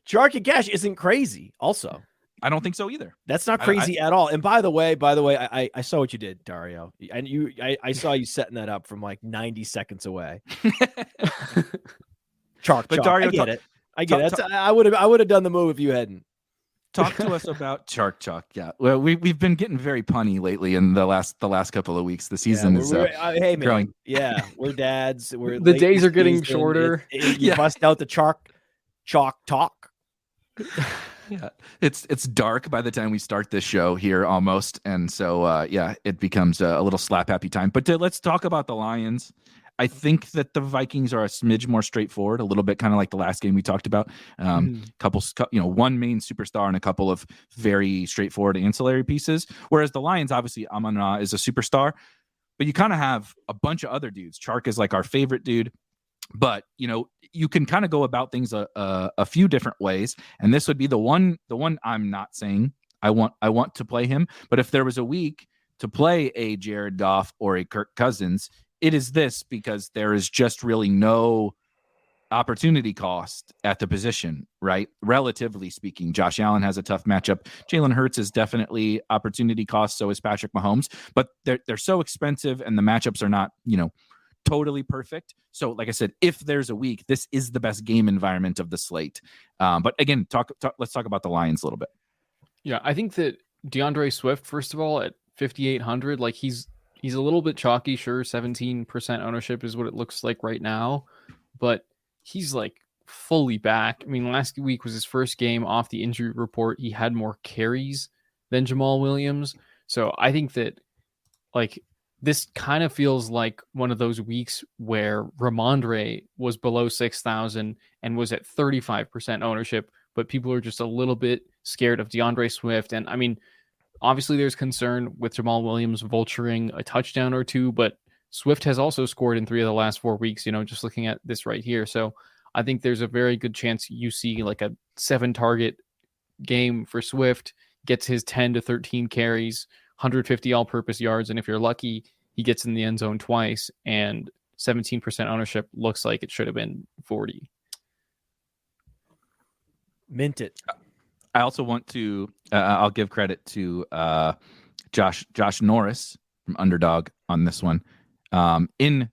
Speaker 3: Chark and cash isn't crazy. Also,
Speaker 1: I don't think so either.
Speaker 3: That's not crazy at all. And by the way, I saw what you did, Dario, and I saw you setting that up from 90 seconds away. Chark,
Speaker 1: but Dario,
Speaker 3: I get it. I would have done the move if you hadn't.
Speaker 1: Talk to us about Chark. Yeah, well, we've been getting very punny lately in the last couple of weeks. The season is
Speaker 3: hey man,
Speaker 1: growing.
Speaker 3: Yeah, we're dads.
Speaker 2: The days are getting shorter.
Speaker 3: You bust out the chalk talk.
Speaker 1: Yeah, it's dark by the time we start this show here almost, and so it becomes a little slap happy time. But let's talk about the Lions. I think that the Vikings are a smidge more straightforward, a little bit kind of like the last game we talked about. One main superstar and a couple of very straightforward ancillary pieces. Whereas the Lions, obviously, Amon-Ra is a superstar, but you kind of have a bunch of other dudes. Chark is our favorite dude. But you can kind of go about things a few different ways, and this would be the one I'm not saying I want to play him. But if there was a week to play a Jared Goff or a Kirk Cousins, it is this, because there is just really no opportunity cost at the position, right? Relatively speaking, Josh Allen has a tough matchup. Jalen Hurts is definitely opportunity cost. So is Patrick Mahomes, but they're so expensive, and the matchups are not, totally perfect. So, like I said, if there's a week, this is the best game environment of the slate. But again, let's talk about the Lions a little bit.
Speaker 2: Yeah, I think that DeAndre Swift, first of all, at 5,800, like he's a little bit chalky. Sure, 17% ownership is what it looks like right now, but he's like fully back. I mean, last week was his first game off the injury report. He had more carries than Jamal Williams. So I think that like this kind of feels like one of those weeks where Ramondre was below 6,000 and was at 35% ownership, but people are just a little bit scared of DeAndre Swift. And I mean, obviously there's concern with Jamal Williams vulturing a touchdown or two, but Swift has also scored in 3 of the last 4 weeks, just looking at this right here. So I think there's a very good chance you see like a 7 target game for Swift, gets his 10 to 13 carries, 150 all-purpose yards, and if you're lucky, he gets in the end zone twice, and 17% ownership looks like it should have been 40.
Speaker 3: Mint it.
Speaker 1: I also want to I'll give credit to Josh Norris from Underdog on this one, in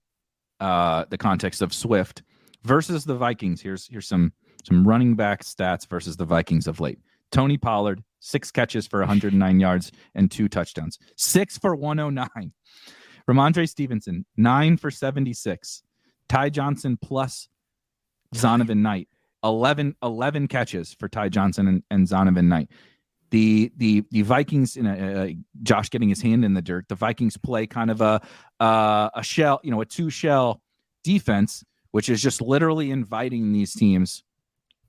Speaker 1: the context of Swift versus the Vikings. Here's some running back stats versus the Vikings of late. Tony Pollard, 6 catches for 109 yards and 2 touchdowns. 6 for 109. Ramondre Stevenson, 9 for 76. Ty Johnson plus Zonovan Knight, 11 catches for Ty Johnson and Zonovan Knight. The Vikings, Josh getting his hand in the dirt. The Vikings play kind of a shell, a 2-shell defense, which is just literally inviting these teams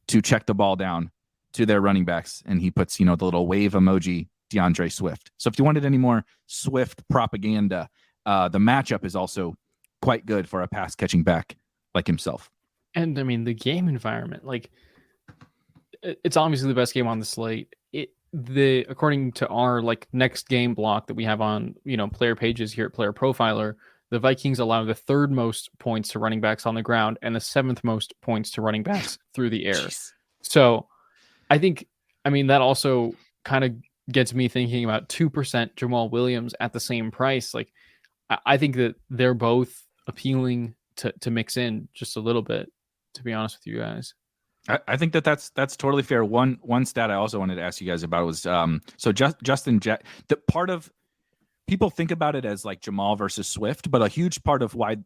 Speaker 1: to check the ball down to their running backs, and he puts the little wave emoji, DeAndre Swift. So if you wanted any more Swift propaganda, the matchup is also quite good for a pass catching back like himself.
Speaker 2: And I mean, the game environment, like it's obviously the best game on the slate. According to our like next game block that we have on player pages here at Player Profiler, the Vikings allow the 3rd most points to running backs on the ground and the 7th most points to running backs through the air. Jeez. So I think, that also kind of gets me thinking about 2% Jamal Williams at the same price. Like, I think that they're both appealing to mix in just a little bit, to be honest with you guys.
Speaker 1: I think that's totally fair. One stat I also wanted to ask you guys about was so Justin Jack. The part of people think about it as like Jamal versus Swift, but a huge part of why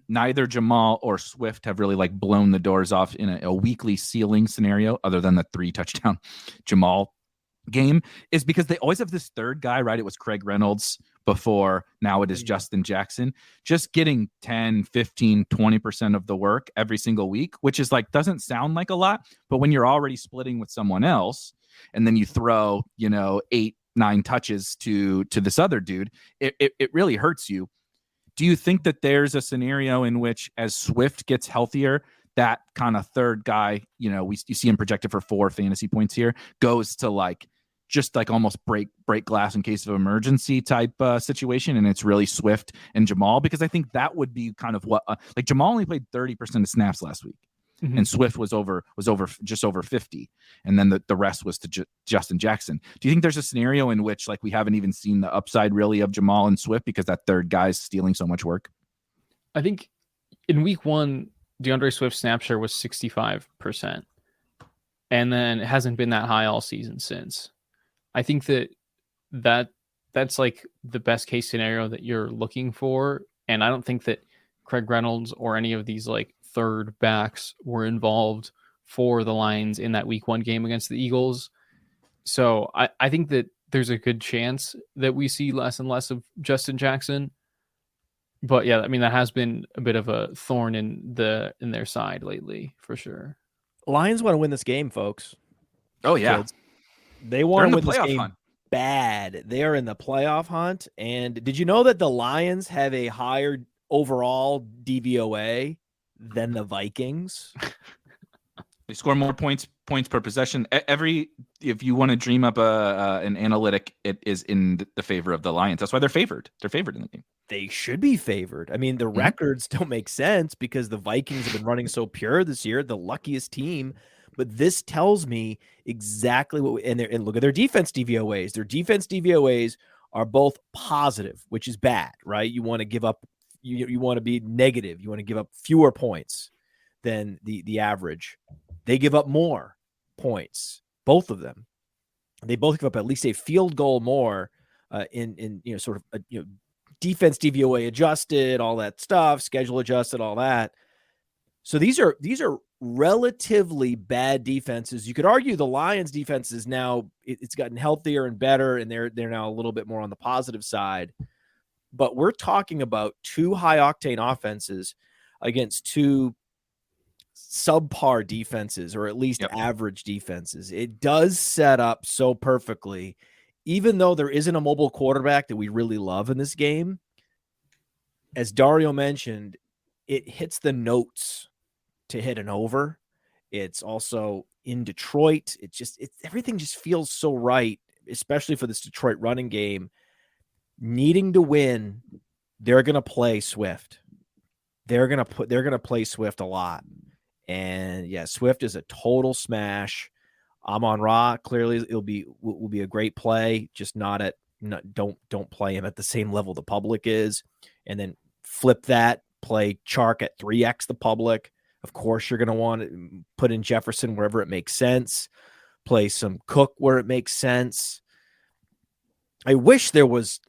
Speaker 1: neither Jamal or Swift have really like blown the doors off in a weekly ceiling scenario, other than the 3 touchdown Jamal game, is because they always have this third guy, right? It was Craig Reynolds before, now it is Justin Jackson, just getting 10, 15, 20% of the work every single week, which is like, doesn't sound like a lot, but when you're already splitting with someone else and then you throw, 8, 9 touches to this other dude, it really hurts you. Do you think that there's a scenario in which, as Swift gets healthier, that kind of third guy, you see him projected for 4 fantasy points here, goes to like just like almost break glass in case of emergency type situation, and it's really Swift and Jamal? Because I think that would be kind of what like Jamal only played 30% of snaps last week, and Swift was just over 50, and then the rest was to Justin Jackson. Do you think there's a scenario in which like we haven't even seen the upside really of Jamal and Swift because that third guy's stealing so much work?
Speaker 2: I think in week 1, DeAndre Swift's snap share was 65%, and then it hasn't been that high all season since. I think that's like the best case scenario that you're looking for, and I don't think that Craig Reynolds or any of these like third backs were involved for the Lions in that week 1 game against the Eagles. So I think that there's a good chance that we see less and less of Justin Jackson. But yeah, that has been a bit of a thorn in their side lately, for sure.
Speaker 3: Lions want to win this game, folks.
Speaker 1: Oh yeah.
Speaker 3: Kids. They want to win this game
Speaker 1: hunt.
Speaker 3: Bad. They are in the playoff hunt. And did you know that the Lions have a higher overall DVOA than the Vikings.
Speaker 1: They score more points per possession. If you want to dream up an analytic, it is in the favor of the Lions. That's why they're favored. They're favored in the game.
Speaker 3: They should be favored. I mean, the records don't make sense because the Vikings have been running so pure this year, the luckiest team. But this tells me exactly what. And look at their defense DVOAs. Their defense DVOAs are both positive, which is bad, right? You want to give up. You want to be negative. You want to give up fewer points than the average. They give up more points, both of them. They both give up at least a field goal more in sort of defense DVOA adjusted, all that stuff, schedule adjusted, all that. So these are relatively bad defenses. You could argue the Lions defense is now it's gotten healthier and better, and they're now a little bit more on the positive side. But we're talking about two high octane offenses against two subpar defenses, or at least average defenses. It does set up so perfectly, even though there isn't a mobile quarterback that we really love in this game. As Dario mentioned, it hits the notes to hit an over. It's also in Detroit. Everything just feels so right, especially for this Detroit running game. Needing to win, they're going to play Swift. They're going to play Swift a lot. And yeah, Swift is a total smash. Amon-Ra, clearly will be a great play, just don't play him at the same level the public is. And then flip that, play Chark at 3x the public. Of course, you're going to want to put in Jefferson wherever it makes sense. Play some Cook where it makes sense. I wish there was,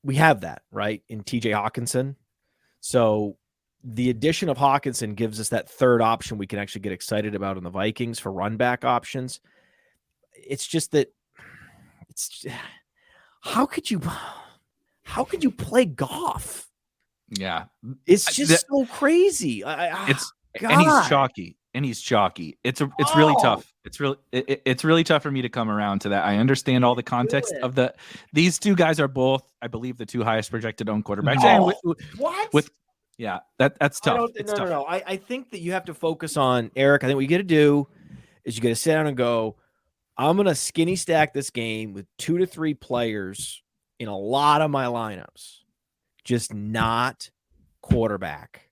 Speaker 3: we have that, right, in TJ Hawkinson. So the addition of Hawkinson gives us that third option we can actually get excited about in the Vikings for run back options. It's just that how could you play Goff?
Speaker 1: Yeah,
Speaker 3: it's just so crazy.
Speaker 1: And he's chalky. It's really tough. It's really tough for me to come around to that. I understand all the context of these two guys are both, I believe, the two highest projected owned quarterbacks.
Speaker 3: What?
Speaker 1: Yeah, that's tough.
Speaker 3: No. I think that you have to focus on, Eric. I think what you got to do is you got to sit down and go, I'm going to skinny stack this game with 2 to 3 players in a lot of my lineups, just not quarterback.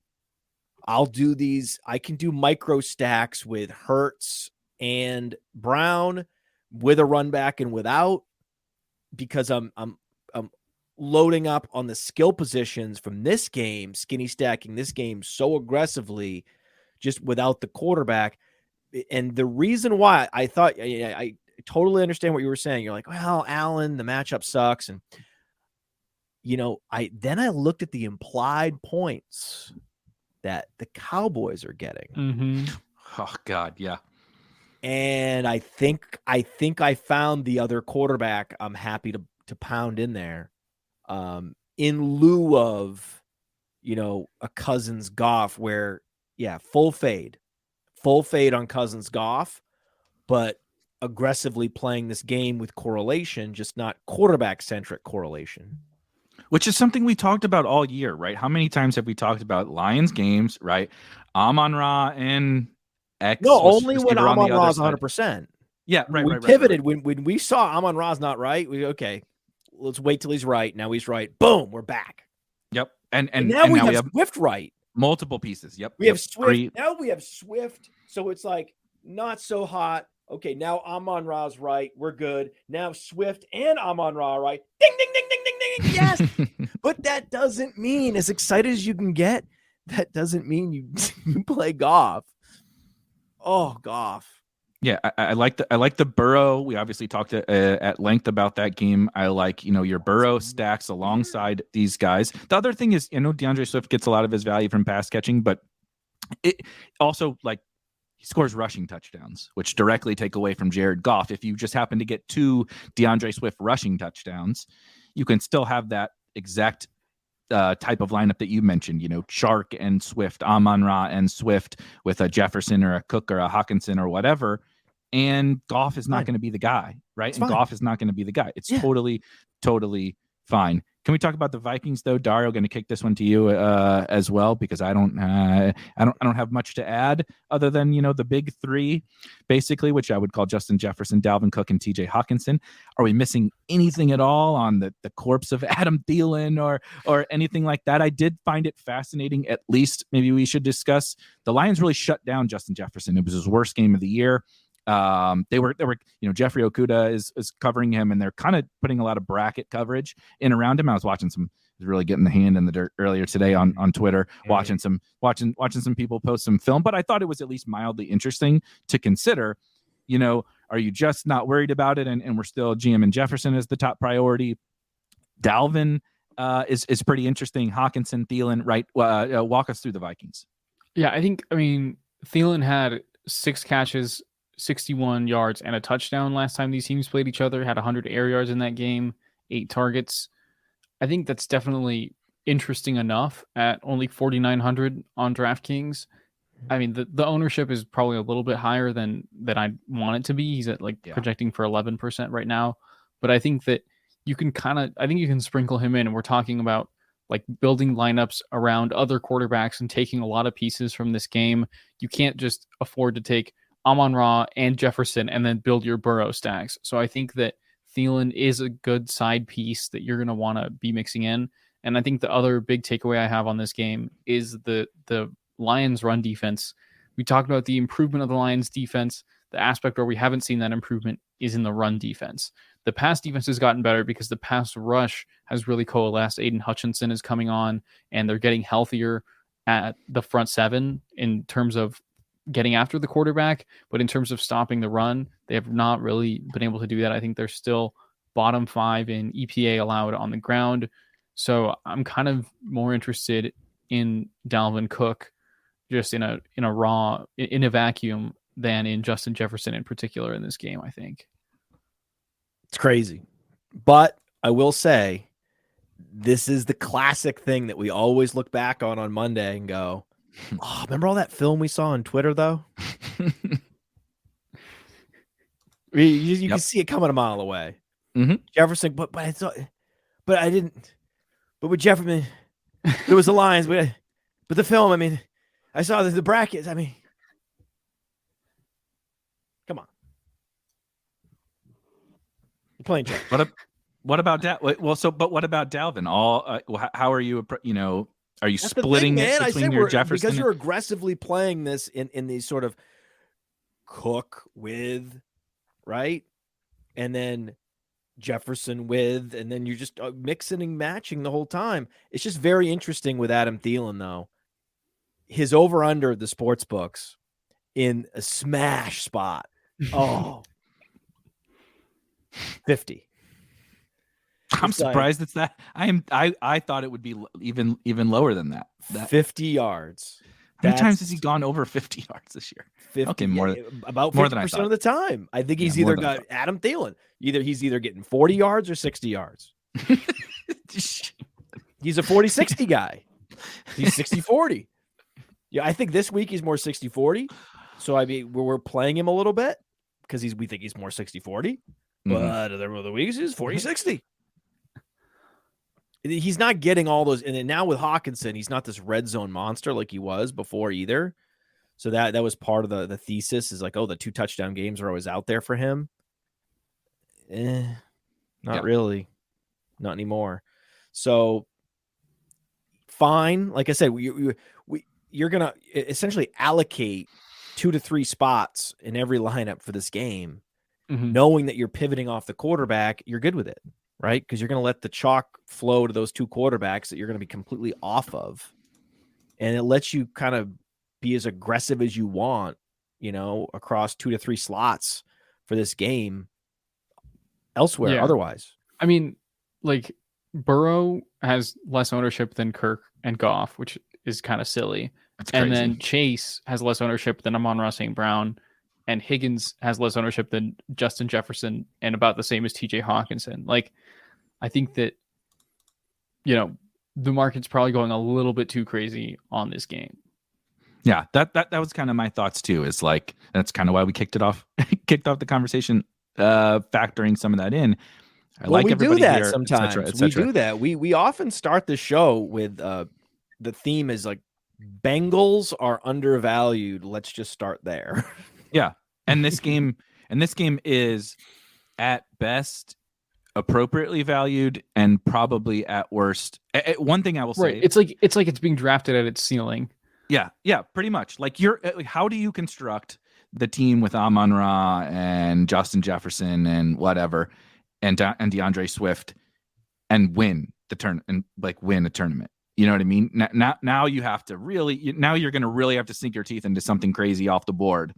Speaker 3: I'll do these. I can do micro stacks with Hurts and Brown with a run back and without, because I'm loading up on the skill positions from this game, skinny stacking this game so aggressively just without the quarterback. And the reason why I thought I totally understand what you were saying. You're like, well, Allen, the matchup sucks. And, I looked at the implied points that the Cowboys are getting.
Speaker 2: Mm-hmm.
Speaker 1: Oh God. Yeah.
Speaker 3: And I think I found the other quarterback I'm happy to pound in there. In lieu of, a Cousins Goff where, full fade on Cousins Goff, but aggressively playing this game with correlation, just not quarterback centric correlation.
Speaker 1: Which is something we talked about all year, right? How many times have we talked about Lions games, right? Amon-Ra and X.
Speaker 3: No, only when Amon-Ra is 100%.
Speaker 1: Yeah, right.
Speaker 3: We pivoted when we saw Amon-Ra's not right. Let's wait till he's right. Now he's right. Boom, we're back.
Speaker 1: Yep. And
Speaker 3: now we have Swift right.
Speaker 1: Multiple pieces. Yep.
Speaker 3: We have Swift. Now we have Swift. So it's like not so hot. Okay, now Amon-Ra's right. We're good. Now Swift and Amon-Ra are right. Ding, ding, ding, ding, ding, ding. Yes. But that doesn't mean, as excited as you can get, that doesn't mean you play Goff. Oh, Goff.
Speaker 1: Yeah, I like the Burrow. We obviously talked at length about that game. I like, your Burrow stacks alongside these guys. The other thing is, DeAndre Swift gets a lot of his value from pass catching, but it also, like, he scores rushing touchdowns, which directly take away from Jared Goff. If you just happen to get 2 DeAndre Swift rushing touchdowns, you can still have that exact type of lineup that you mentioned, Chark and Swift, Amon-Ra and Swift with a Jefferson or a Cook or a Hawkinson or whatever. And Goff is not going to be the guy, right? And Goff is not going to be the guy. It's totally fine. Can we talk about the Vikings though? Dario, going to kick this one to you as well, because I don't have much to add other than the big three, basically, which I would call Justin Jefferson, Dalvin Cook, and T.J. Hawkinson. Are we missing anything at all on the corpse of Adam Thielen or anything like that? I did find it fascinating. At least maybe we should discuss the Lions really shut down Justin Jefferson. It was his worst game of the year. They were Jeffrey Okuda is covering him, and they're kind of putting a lot of bracket coverage in around him. I was watching really getting the hand in the dirt earlier today on Twitter, watching some people post some film, but I thought it was at least mildly interesting to consider. Are you just not worried about it, and we're still GM and Jefferson as the top priority? Dalvin is pretty interesting. Hawkinson, Thielen, right? Walk us through the Vikings.
Speaker 2: Yeah, I mean Thielen had 6 catches, 61 yards, and a touchdown last time these teams played each other. Had 100 air yards in that game, 8 targets. I think that's definitely interesting enough at only 4,900 on DraftKings. I mean, the ownership is probably a little bit higher than I want it to be. He's at projecting for 11% right now. But I think that you can sprinkle him in, and we're talking about like building lineups around other quarterbacks and taking a lot of pieces from this game. You can't just afford to take Amon-Ra and Jefferson and then build your Burrow stacks. So I think that Thielen is a good side piece that you're going to want to be mixing in. And I think the other big takeaway I have on this game is the Lions run defense. We talked about the improvement of the Lions defense. The aspect where we haven't seen that improvement is in the run defense. The pass defense has gotten better because the pass rush has really coalesced. Aiden Hutchinson is coming on, and they're getting healthier at the front seven in terms of getting after the quarterback, but in terms of stopping the run, they have not really been able to do that. I think they're still bottom 5 in EPA allowed on the ground. So I'm kind of more interested in Dalvin Cook just in a vacuum than in Justin Jefferson in particular in this game, I think.
Speaker 3: It's crazy. But I will say, this is the classic thing that we always look back on Monday and go, oh, remember all that film we saw on Twitter, though? You can see it coming a mile away.
Speaker 1: Mm-hmm.
Speaker 3: Jefferson, but I thought, but I didn't. But with Jefferson, it was the Lions. But the film, I mean, I saw the brackets. I mean, come on, you're playing Jeff.
Speaker 1: What about that? Well, but what about Dalvin? How are you? Are you splitting it between your Jefferson?
Speaker 3: Because you're aggressively playing this in these sort of Cook with, right? And then Jefferson with, and then you're just mixing and matching the whole time. It's just very interesting with Adam Thielen, though. His over-under the sports books in a smash spot. Oh, 50.
Speaker 1: I'm surprised it's that. I thought it would be even lower than that.
Speaker 3: 50 yards.
Speaker 1: How many times has he gone over 50 yards this year?
Speaker 3: 50,
Speaker 1: okay, more
Speaker 3: about 50% of the time. I think he's either got Adam Thielen. He's either getting 40 yards or 60 yards. He's a 40-60 guy. He's 60-40. Yeah, I think this week he's more 60-40. So I mean, we're playing him a little bit because we think he's more 60-40. But other weeks he's 40-60. He's not getting all those, and then now with Hawkinson, he's not this red zone monster like he was before either. So that was part of the thesis is like, oh, the 2 touchdown games are always out there for him. Not really, not anymore. So fine, like I said, you're gonna essentially allocate 2 to 3 spots in every lineup for this game, knowing that you're pivoting off the quarterback. You're good with it. Right? Because you're going to let the chalk flow to those 2 quarterbacks that you're going to be completely off of. And it lets you kind of be as aggressive as you want, across 2 to 3 slots for this game elsewhere otherwise.
Speaker 2: I mean, like Burrow has less ownership than Kirk and Goff, which is kind of silly. And then Chase has less ownership than Amon-Ra St. Brown. And Higgins has less ownership than Justin Jefferson and about the same as TJ Hawkinson. Like, I think that, the market's probably going a little bit too crazy on this game.
Speaker 1: Yeah, that was kind of my thoughts too. Is like, that's kind of why we kicked off the conversation, factoring some of that in. I like
Speaker 3: we
Speaker 1: everybody
Speaker 3: do that
Speaker 1: here,
Speaker 3: sometimes.
Speaker 1: et
Speaker 3: We
Speaker 1: cetera.
Speaker 3: do that. We often start the show with the theme is like Bengals are undervalued. Let's just start there.
Speaker 1: Yeah. And this game is at best appropriately valued and probably at worst. One thing I will say,
Speaker 2: Right. It's like it's being drafted at its ceiling.
Speaker 1: yeah, pretty much. Like how do you construct the team with Amon-Ra and Justin Jefferson and whatever and DeAndre Swift and win a tournament? You know what I mean? Now you have to really, now you're going to really have to sink your teeth into something crazy off the board.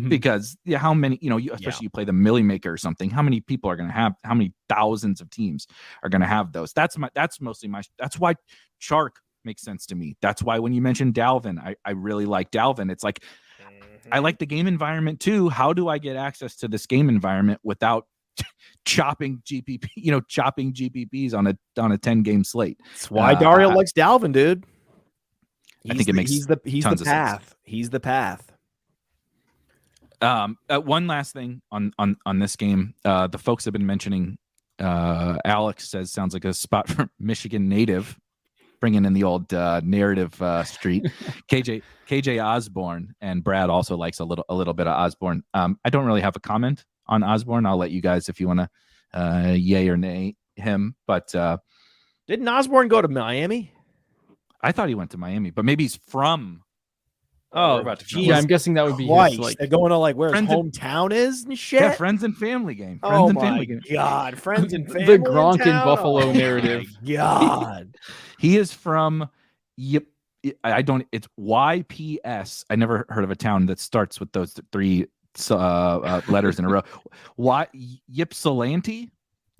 Speaker 1: Because how many, especially you play the Millie Maker or something, how many people are going to have, how many thousands of teams are going to have those? That's why Chark makes sense to me. That's why when you mentioned Dalvin, I really like Dalvin. It's like, I like the game environment too. How do I get access to this game environment without chopping GPPs on a 10-game slate?
Speaker 3: That's why Dario likes Dalvin, dude.
Speaker 1: I think it makes
Speaker 3: he's the path. He's the path.
Speaker 1: One last thing on this game, the folks have been mentioning. Alex says sounds like a spot for Michigan native, bringing in the old narrative street. KJ Osborne, and Brad also likes a little bit of Osborne. I don't really have a comment on Osborne. I'll let you guys if you want to yay or nay him. But
Speaker 3: didn't Osborne go to Miami?
Speaker 1: I thought he went to Miami, but maybe he's from.
Speaker 3: Oh,
Speaker 2: yeah, I'm guessing that would be
Speaker 3: his,
Speaker 2: like
Speaker 3: they're going to like where his hometown is and shit.
Speaker 1: Yeah, friends and family game.
Speaker 3: Family game. God, friends and family.
Speaker 2: The Gronk in Buffalo narrative.
Speaker 3: God,
Speaker 1: he is from. Yep, It's YPS. I never heard of a town that starts with those three letters in a row. Ypsilanti.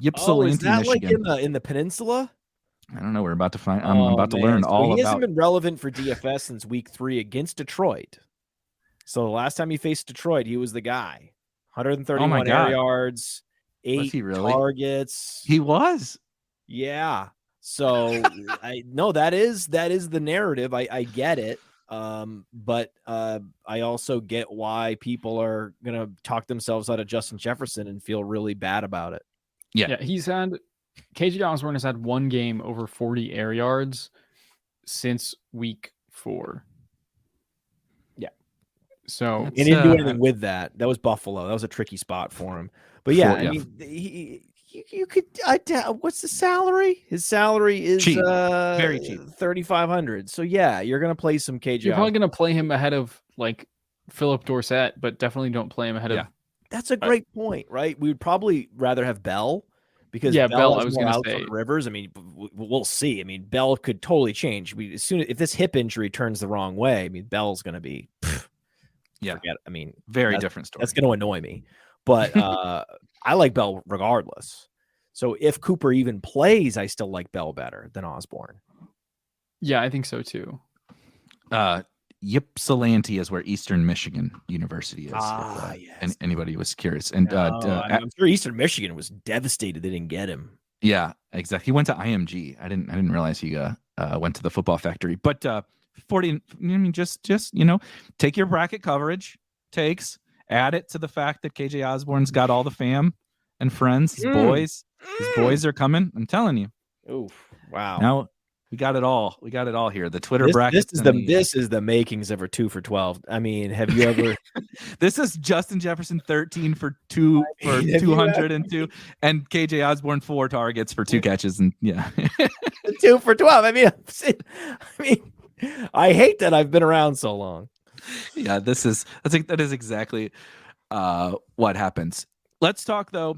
Speaker 1: Ypsilanti,
Speaker 3: is that
Speaker 1: Michigan.
Speaker 3: Like in the peninsula?
Speaker 1: I don't know. We're about to find. I'm about to learn all about.
Speaker 3: He hasn't been relevant for DFS since week 3 against Detroit. So the last time he faced Detroit, he was the guy. 131 air yards, 8 targets.
Speaker 1: He was.
Speaker 3: Yeah. So that is the narrative. I get it. But I also get why people are gonna talk themselves out of Justin Jefferson and feel really bad about it.
Speaker 2: Yeah, he's had. KJ Osborne has had one game over 40 air yards since week 4.
Speaker 3: Yeah.
Speaker 2: So
Speaker 3: he didn't do anything with that. That was Buffalo. That was a tricky spot for him. But yeah, I mean, you could. What's the salary? His salary is
Speaker 1: cheap. Very cheap,
Speaker 3: 3,500. So yeah, you're gonna play some KJ.
Speaker 2: You're probably gonna play him ahead of like Philip Dorsett, but definitely don't play him ahead of.
Speaker 3: That's a great point, right? We would probably rather have Bell. Because
Speaker 2: Bell I was going to say
Speaker 3: Rivers. I mean, we'll see. I mean, Bell could totally change. If this hip injury turns the wrong way, I mean, Bell's going to be. Forget. I mean,
Speaker 1: very different story.
Speaker 3: That's going to annoy me, but I like Bell regardless. So if Cooper even plays, I still like Bell better than Osborne.
Speaker 2: Yeah, I think so too.
Speaker 1: Ypsilanti is where Eastern Michigan University is.
Speaker 3: Yes.
Speaker 1: And anybody was curious. And
Speaker 3: I'm sure Eastern Michigan was devastated they didn't get him.
Speaker 1: Yeah, exactly. He went to IMG. I didn't realize he went to the Football Factory. But 40. I mean, just take your bracket coverage takes, add it to the fact that KJ Osborne's got all the fam and friends. His boys are coming. I'm telling you.
Speaker 3: Oof! Wow.
Speaker 1: Now. We got it all. We got it all here. The Twitter brackets.
Speaker 3: This is the makings of a 2 for 12. I mean, have you ever?
Speaker 1: This is Justin Jefferson 13 for 202, and KJ Osborne 4 targets for 2 catches, and
Speaker 3: 2 for 12. I mean, I hate that I've been around so long.
Speaker 1: Yeah, that is exactly what happens. Let's talk though.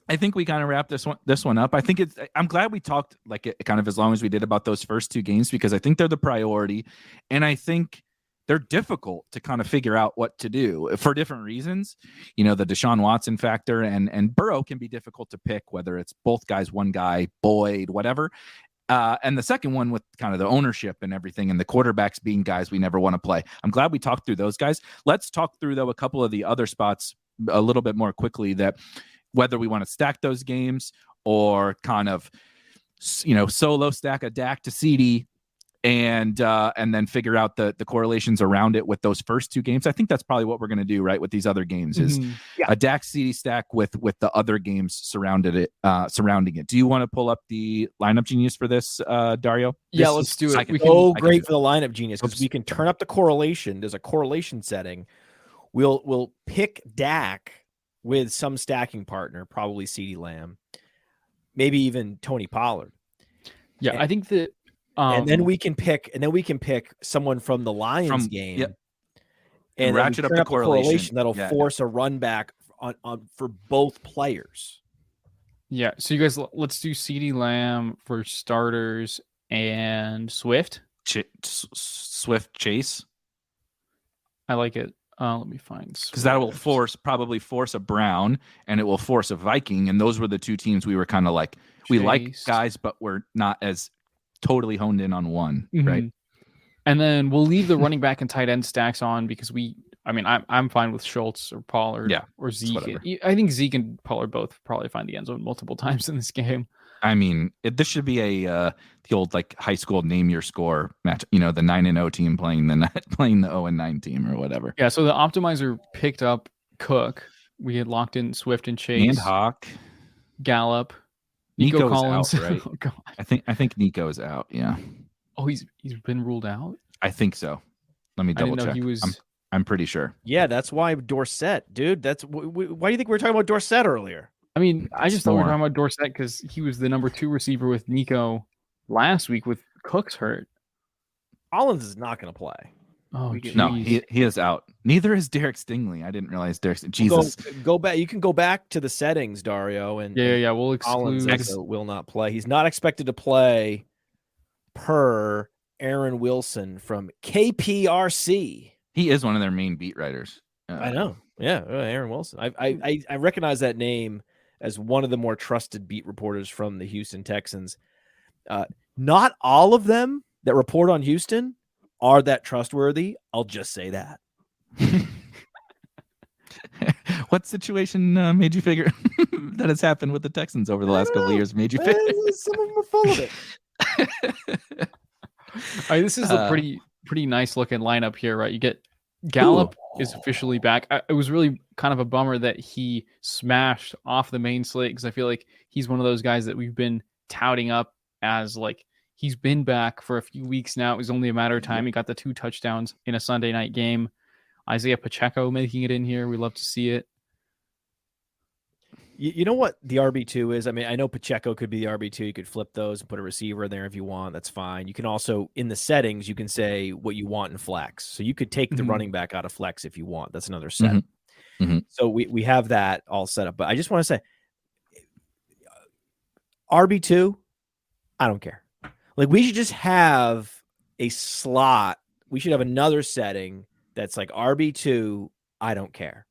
Speaker 1: I think we kind of wrapped this one up. I'm glad we talked like kind of as long as we did about those first 2 games, because I think they're the priority, and I think they're difficult to kind of figure out what to do for different reasons. The Deshaun Watson factor and Burrow can be difficult to pick, whether it's both guys, one guy, Boyd, whatever. And the second one with kind of the ownership and everything, and the quarterbacks being guys we never want to play. I'm glad we talked through those guys. Let's talk through though a couple of the other spots a little bit more quickly, that whether we want to stack those games or kind of, solo stack a Dak to CD and then figure out the correlations around it with those first two games. I think that's probably what we're going to do, right, with these other games is a DAX CD stack with the other games surrounding it. Do you want to pull up the lineup genius for this, Dario?
Speaker 2: Yeah, let's do it.
Speaker 3: Great for the lineup genius because we can turn up the correlation. There's a correlation setting. We'll pick Dak with some stacking partner, probably CeeDee Lamb, maybe even Tony Pollard.
Speaker 2: Yeah, I think that
Speaker 3: and then we can pick someone from the Lions game.
Speaker 1: Yep.
Speaker 3: And
Speaker 1: ratchet up the correlation
Speaker 3: that'll force a run back on for both players.
Speaker 2: Yeah. So you guys, let's do CeeDee Lamb for starters and Swift.
Speaker 1: Swift Chase.
Speaker 2: I like it. Let me find,
Speaker 1: because that will probably force a Brown and it will force a Viking, and those were the two teams we were kind of like we like guys, but we're not as totally honed in on one, right?
Speaker 2: And then we'll leave the running back and tight end stacks on because I'm fine with Schultz or Pollard or Zeke. I think Zeke and Pollard both probably find the end zone multiple times in this game.
Speaker 1: I mean, this should be the old like high school name your score match. You know, the 9-0 team playing the 0-9 team or whatever.
Speaker 2: Yeah. So the optimizer picked up Cook. We had locked in Swift and Chase
Speaker 1: and Hawk,
Speaker 2: Gallup, Nico Collins.
Speaker 1: Out, right?
Speaker 2: Oh,
Speaker 1: I think Nico is out. Yeah.
Speaker 2: Oh, he's been ruled out.
Speaker 1: I think so. Let me double check.
Speaker 2: He was.
Speaker 1: I'm pretty sure.
Speaker 3: Yeah, that's why Dorsett, dude. That's why do you think we were talking about Dorsett earlier?
Speaker 2: I mean, I just thought we were talking about Dorsett because he was the number 2 receiver with Nico last week with Cooks hurt.
Speaker 3: Collins is not going to play.
Speaker 2: Oh, geez.
Speaker 1: No, he is out. Neither is Derek Stingley. I didn't realize Derek. Jesus,
Speaker 3: go back. You can go back to the settings, Dario, and
Speaker 2: yeah. We'll exclude.
Speaker 3: Collins will not play. He's not expected to play per Aaron Wilson from KPRC.
Speaker 1: He is one of their main beat writers.
Speaker 3: I know. Yeah, Aaron Wilson. I recognize that name as one of the more trusted beat reporters from the Houston Texans. Not all of them that report on Houston are that trustworthy. I'll just say that.
Speaker 1: What situation made you figure that has happened with the Texans over the last couple of years? Made you figure
Speaker 3: some of them are full of it.
Speaker 2: All right, this is a pretty nice looking lineup here, right? You get Gallup is officially back. It was really kind of a bummer that he smashed off the main slate because I feel like he's one of those guys that we've been touting up as like he's been back for a few weeks now. It was only a matter of time. He got the 2 touchdowns in a Sunday night game. Isaiah Pacheco making it in here. We love to see it.
Speaker 3: You know what the RB2 is? I mean, I know Pacheco could be the RB2. You could flip those and put a receiver in there if you want. That's fine. You can also, in the settings, you can say what you want in flex. So you could take the running back out of flex if you want. That's another set. So we have that all set up. But I just want to say, RB2, I don't care. Like, we should just have a slot. We should have another setting that's like RB2, I don't care.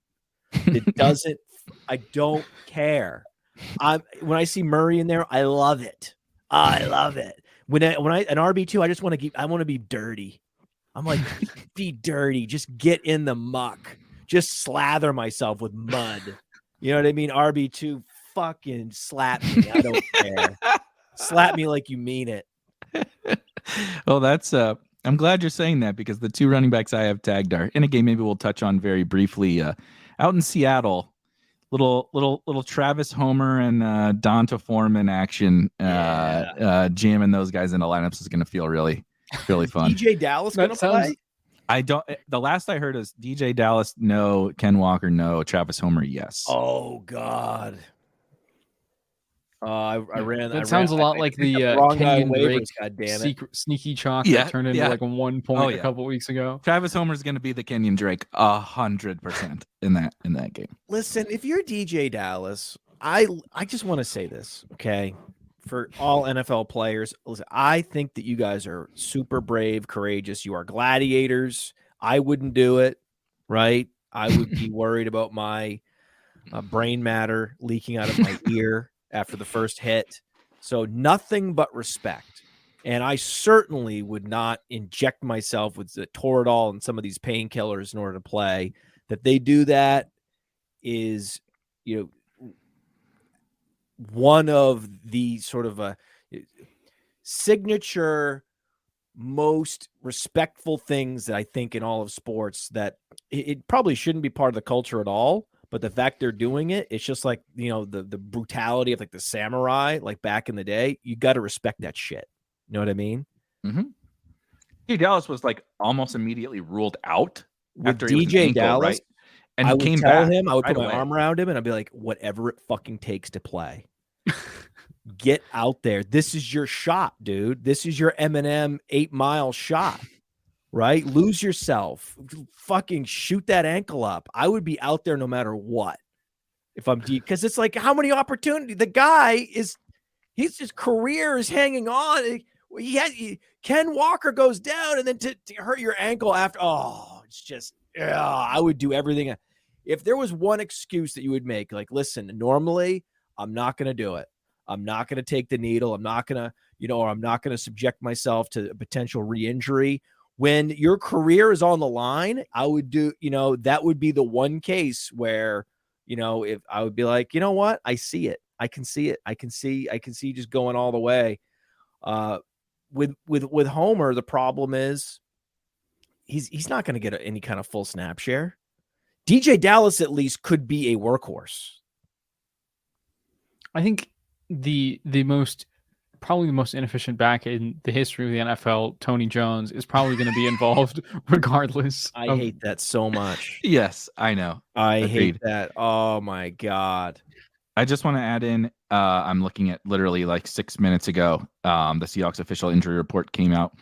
Speaker 3: It doesn't. I don't care. When I see Murray in there, I love it. I love it. When I an RB2, I just want to be dirty. I'm like, be dirty. Just get in the muck. Just slather myself with mud. You know what I mean? RB2, fucking slap me. I don't care. Slap me like you mean it.
Speaker 1: Well, that's I'm glad you're saying that because the 2 running backs I have tagged are in a game maybe we'll touch on very briefly. Out in Seattle. Little Travis Homer and Donta Foreman action. Jamming those guys into lineups is going to feel really fun.
Speaker 3: DJ Dallas going to play?
Speaker 1: I don't. The last I heard is DJ Dallas no, Ken Walker no, Travis Homer yes.
Speaker 3: Oh God. I ran.
Speaker 2: That sounds a lot like the Kenyon Drake sneaky chalk that turned into like 1 point a couple weeks ago.
Speaker 1: Travis Homer is going to be the Kenyon Drake 100% in that game.
Speaker 3: Listen, if you're DJ Dallas, I just want to say this, okay? For all NFL players, listen, I think that you guys are super brave, courageous. You are gladiators. I wouldn't do it, right? I would be worried about my brain matter leaking out of my ear after the first hit. So nothing but respect. And I certainly would not inject myself with the Toradol and some of these painkillers in order to play. That they do that is, one of the sort of a signature most respectful things that I think in all of sports, that it probably shouldn't be part of the culture at all. But the fact they're doing it, it's just like, the brutality of like the samurai, like back in the day. You got to respect that shit. You know what I mean?
Speaker 1: Mm-hmm. DJ Dallas was like almost immediately ruled out
Speaker 3: With
Speaker 1: after he was an
Speaker 3: DJ
Speaker 1: ankle,
Speaker 3: Dallas,
Speaker 1: right? And
Speaker 3: I
Speaker 1: he
Speaker 3: would
Speaker 1: came
Speaker 3: tell
Speaker 1: back
Speaker 3: him, I would
Speaker 1: right
Speaker 3: put my
Speaker 1: away.
Speaker 3: arm around him and I'd be like, whatever it fucking takes to play. Get out there. This is your shot, dude. This is your Eminem 8 Mile shot, right? Lose yourself. Fucking shoot that ankle up. I would be out there no matter what. If I'm deep, because it's like, how many opportunities? The guy is, his career is hanging on. Ken Walker goes down, and then to hurt your ankle after. Oh, it's just, I would do everything. If there was one excuse that you would make, like, listen, normally I'm not going to do it. I'm not going to take the needle. I'm not going to, or I'm not going to subject myself to a potential re-injury. When your career is on the line, I would do, that would be the one case where, if I would be like, you know what? I see it. I can see it. I can see just going all the way. With Homer, the problem is he's not going to get any kind of full snap share. DJ Dallas at least could be a workhorse.
Speaker 2: I think probably the most inefficient back in the history of the NFL, Tony Jones, is probably going to be involved regardless.
Speaker 3: I hate that so much.
Speaker 1: Yes, I know.
Speaker 3: I
Speaker 1: Agreed.
Speaker 3: hate that. Oh my God.
Speaker 1: I just want to add in, I'm looking at literally like 6 minutes ago, the Seahawks official injury report came out.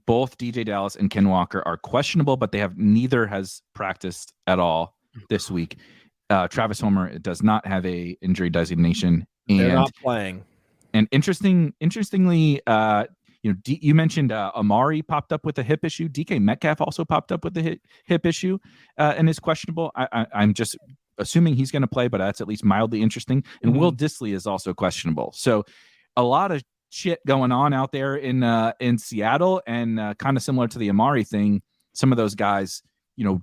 Speaker 1: Both DJ Dallas and Ken Walker are questionable, but neither has practiced at all this week. Travis Homer does not have a injury designation.
Speaker 3: They're not playing.
Speaker 1: And interestingly, you mentioned Amari popped up with a hip issue. DK Metcalf also popped up with a hip issue and is questionable. I'm just assuming he's going to play, but that's at least mildly interesting. And Will Dissly is also questionable. So a lot of shit going on out there in Seattle, and kind of similar to the Amari thing. Some of those guys,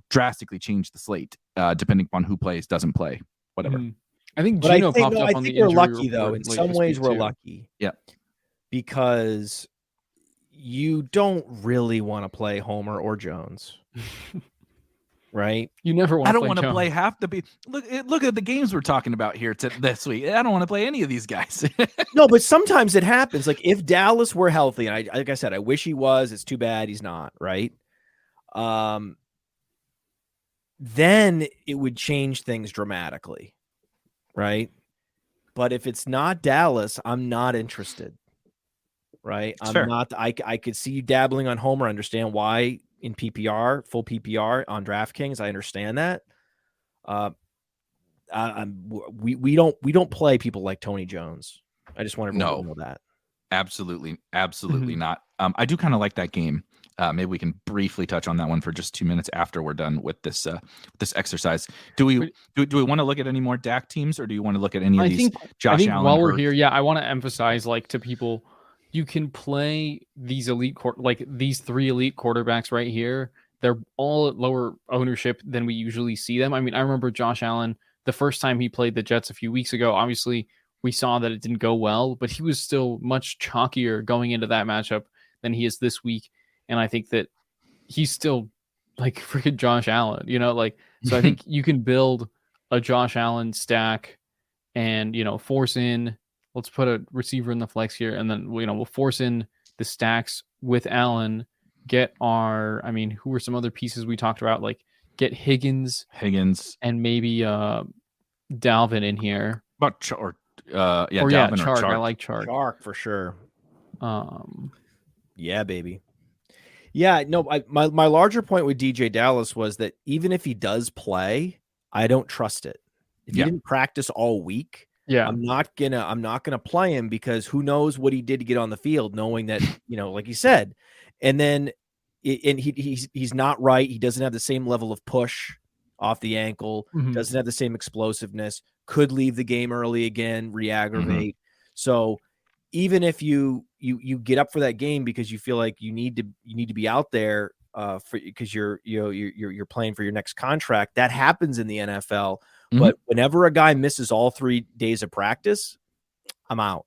Speaker 1: drastically change the slate depending upon who plays, doesn't play, whatever.
Speaker 2: I think Gino popped up on the injury
Speaker 3: we're lucky,
Speaker 2: report
Speaker 3: though. In some ways, we're lucky.
Speaker 1: Yeah.
Speaker 3: Because you don't really want to play Homer or Jones. Right?
Speaker 2: You never want to
Speaker 1: play I don't want to play half the look at the games we're talking about here this week. I don't want to play any of these guys.
Speaker 3: No, but sometimes it happens. Like if Dallas were healthy, and like I said, I wish he was. It's too bad he's not, right? Then it would change things dramatically. Right. But if it's not Dallas, I'm not interested. Right. I could see you dabbling on Homer. Understand why in PPR, full PPR on DraftKings. I understand that. We don't play people like Tony Jones. I just want everyone to know that.
Speaker 1: Absolutely not. I do kind of like that game. Maybe we can briefly touch on that one for just 2 minutes after we're done with this exercise. Do we want to look at any more Dak teams, or do you want to look at any of these?
Speaker 2: I think Allen, while we're here, I want to emphasize to people, you can play these these 3 elite quarterbacks right here. They're all at lower ownership than we usually see them. I mean, I remember Josh Allen the first time he played the Jets a few weeks ago. Obviously, we saw that it didn't go well, but he was still much chalkier going into that matchup than he is this week. And I think that he's still freaking Josh Allen, so I think you can build a Josh Allen stack and, force in, let's put a receiver in the flex here. And then, we'll force in the stacks with Allen, who are some other pieces we talked about? Get Higgins and maybe Dalvin in here.
Speaker 1: But
Speaker 2: Dalvin
Speaker 1: or
Speaker 2: Chark.
Speaker 1: Chark.
Speaker 2: I like Chark.
Speaker 3: Chark for sure. Yeah, baby. Yeah, no, my larger point with DJ Dallas was that even if he does play, I don't trust it. If he didn't practice all week, I'm not gonna play him, because who knows what he did to get on the field, knowing that, like you said, and then he's not right. He doesn't have the same level of push off the ankle, doesn't have the same explosiveness, could leave the game early again, re-aggravate. So even if you get up for that game because you feel like you need to be out there because you're playing for your next contract, that happens in the NFL. But whenever a guy misses all 3 days of practice, I'm out.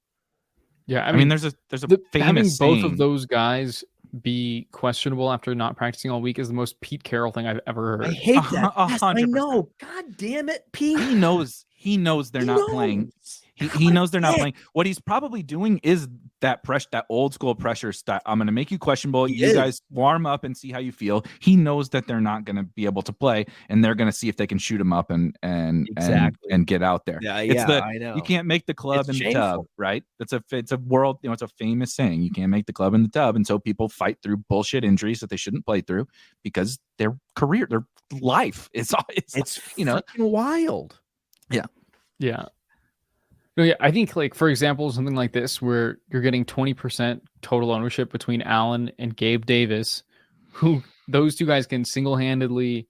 Speaker 2: Yeah,
Speaker 1: I mean there's a famous
Speaker 2: having
Speaker 1: saying.
Speaker 2: Both of those guys be questionable after not practicing all week is the most Pete Carroll thing I've ever heard.
Speaker 3: I hate that. Yes, I
Speaker 1: 100%.
Speaker 3: know. God damn it, Pete.
Speaker 1: He knows they're not playing. He knows they're not playing. What he's probably doing is that old school pressure style. I'm going to make you questionable. You guys warm up and see how you feel. He knows that they're not going to be able to play, and they're going to see if they can shoot him up and get out there.
Speaker 3: Yeah, I know.
Speaker 1: You can't make the club
Speaker 3: It's
Speaker 1: in the tub, right? It's a world. It's a famous saying. You can't make the club in the tub, and so people fight through bullshit injuries that they shouldn't play through because their career, their life, it's
Speaker 3: fucking wild.
Speaker 2: Yeah. No, yeah, I think, like, for example, something like this where you're getting 20% total ownership between Allen and Gabe Davis, who those two guys can single-handedly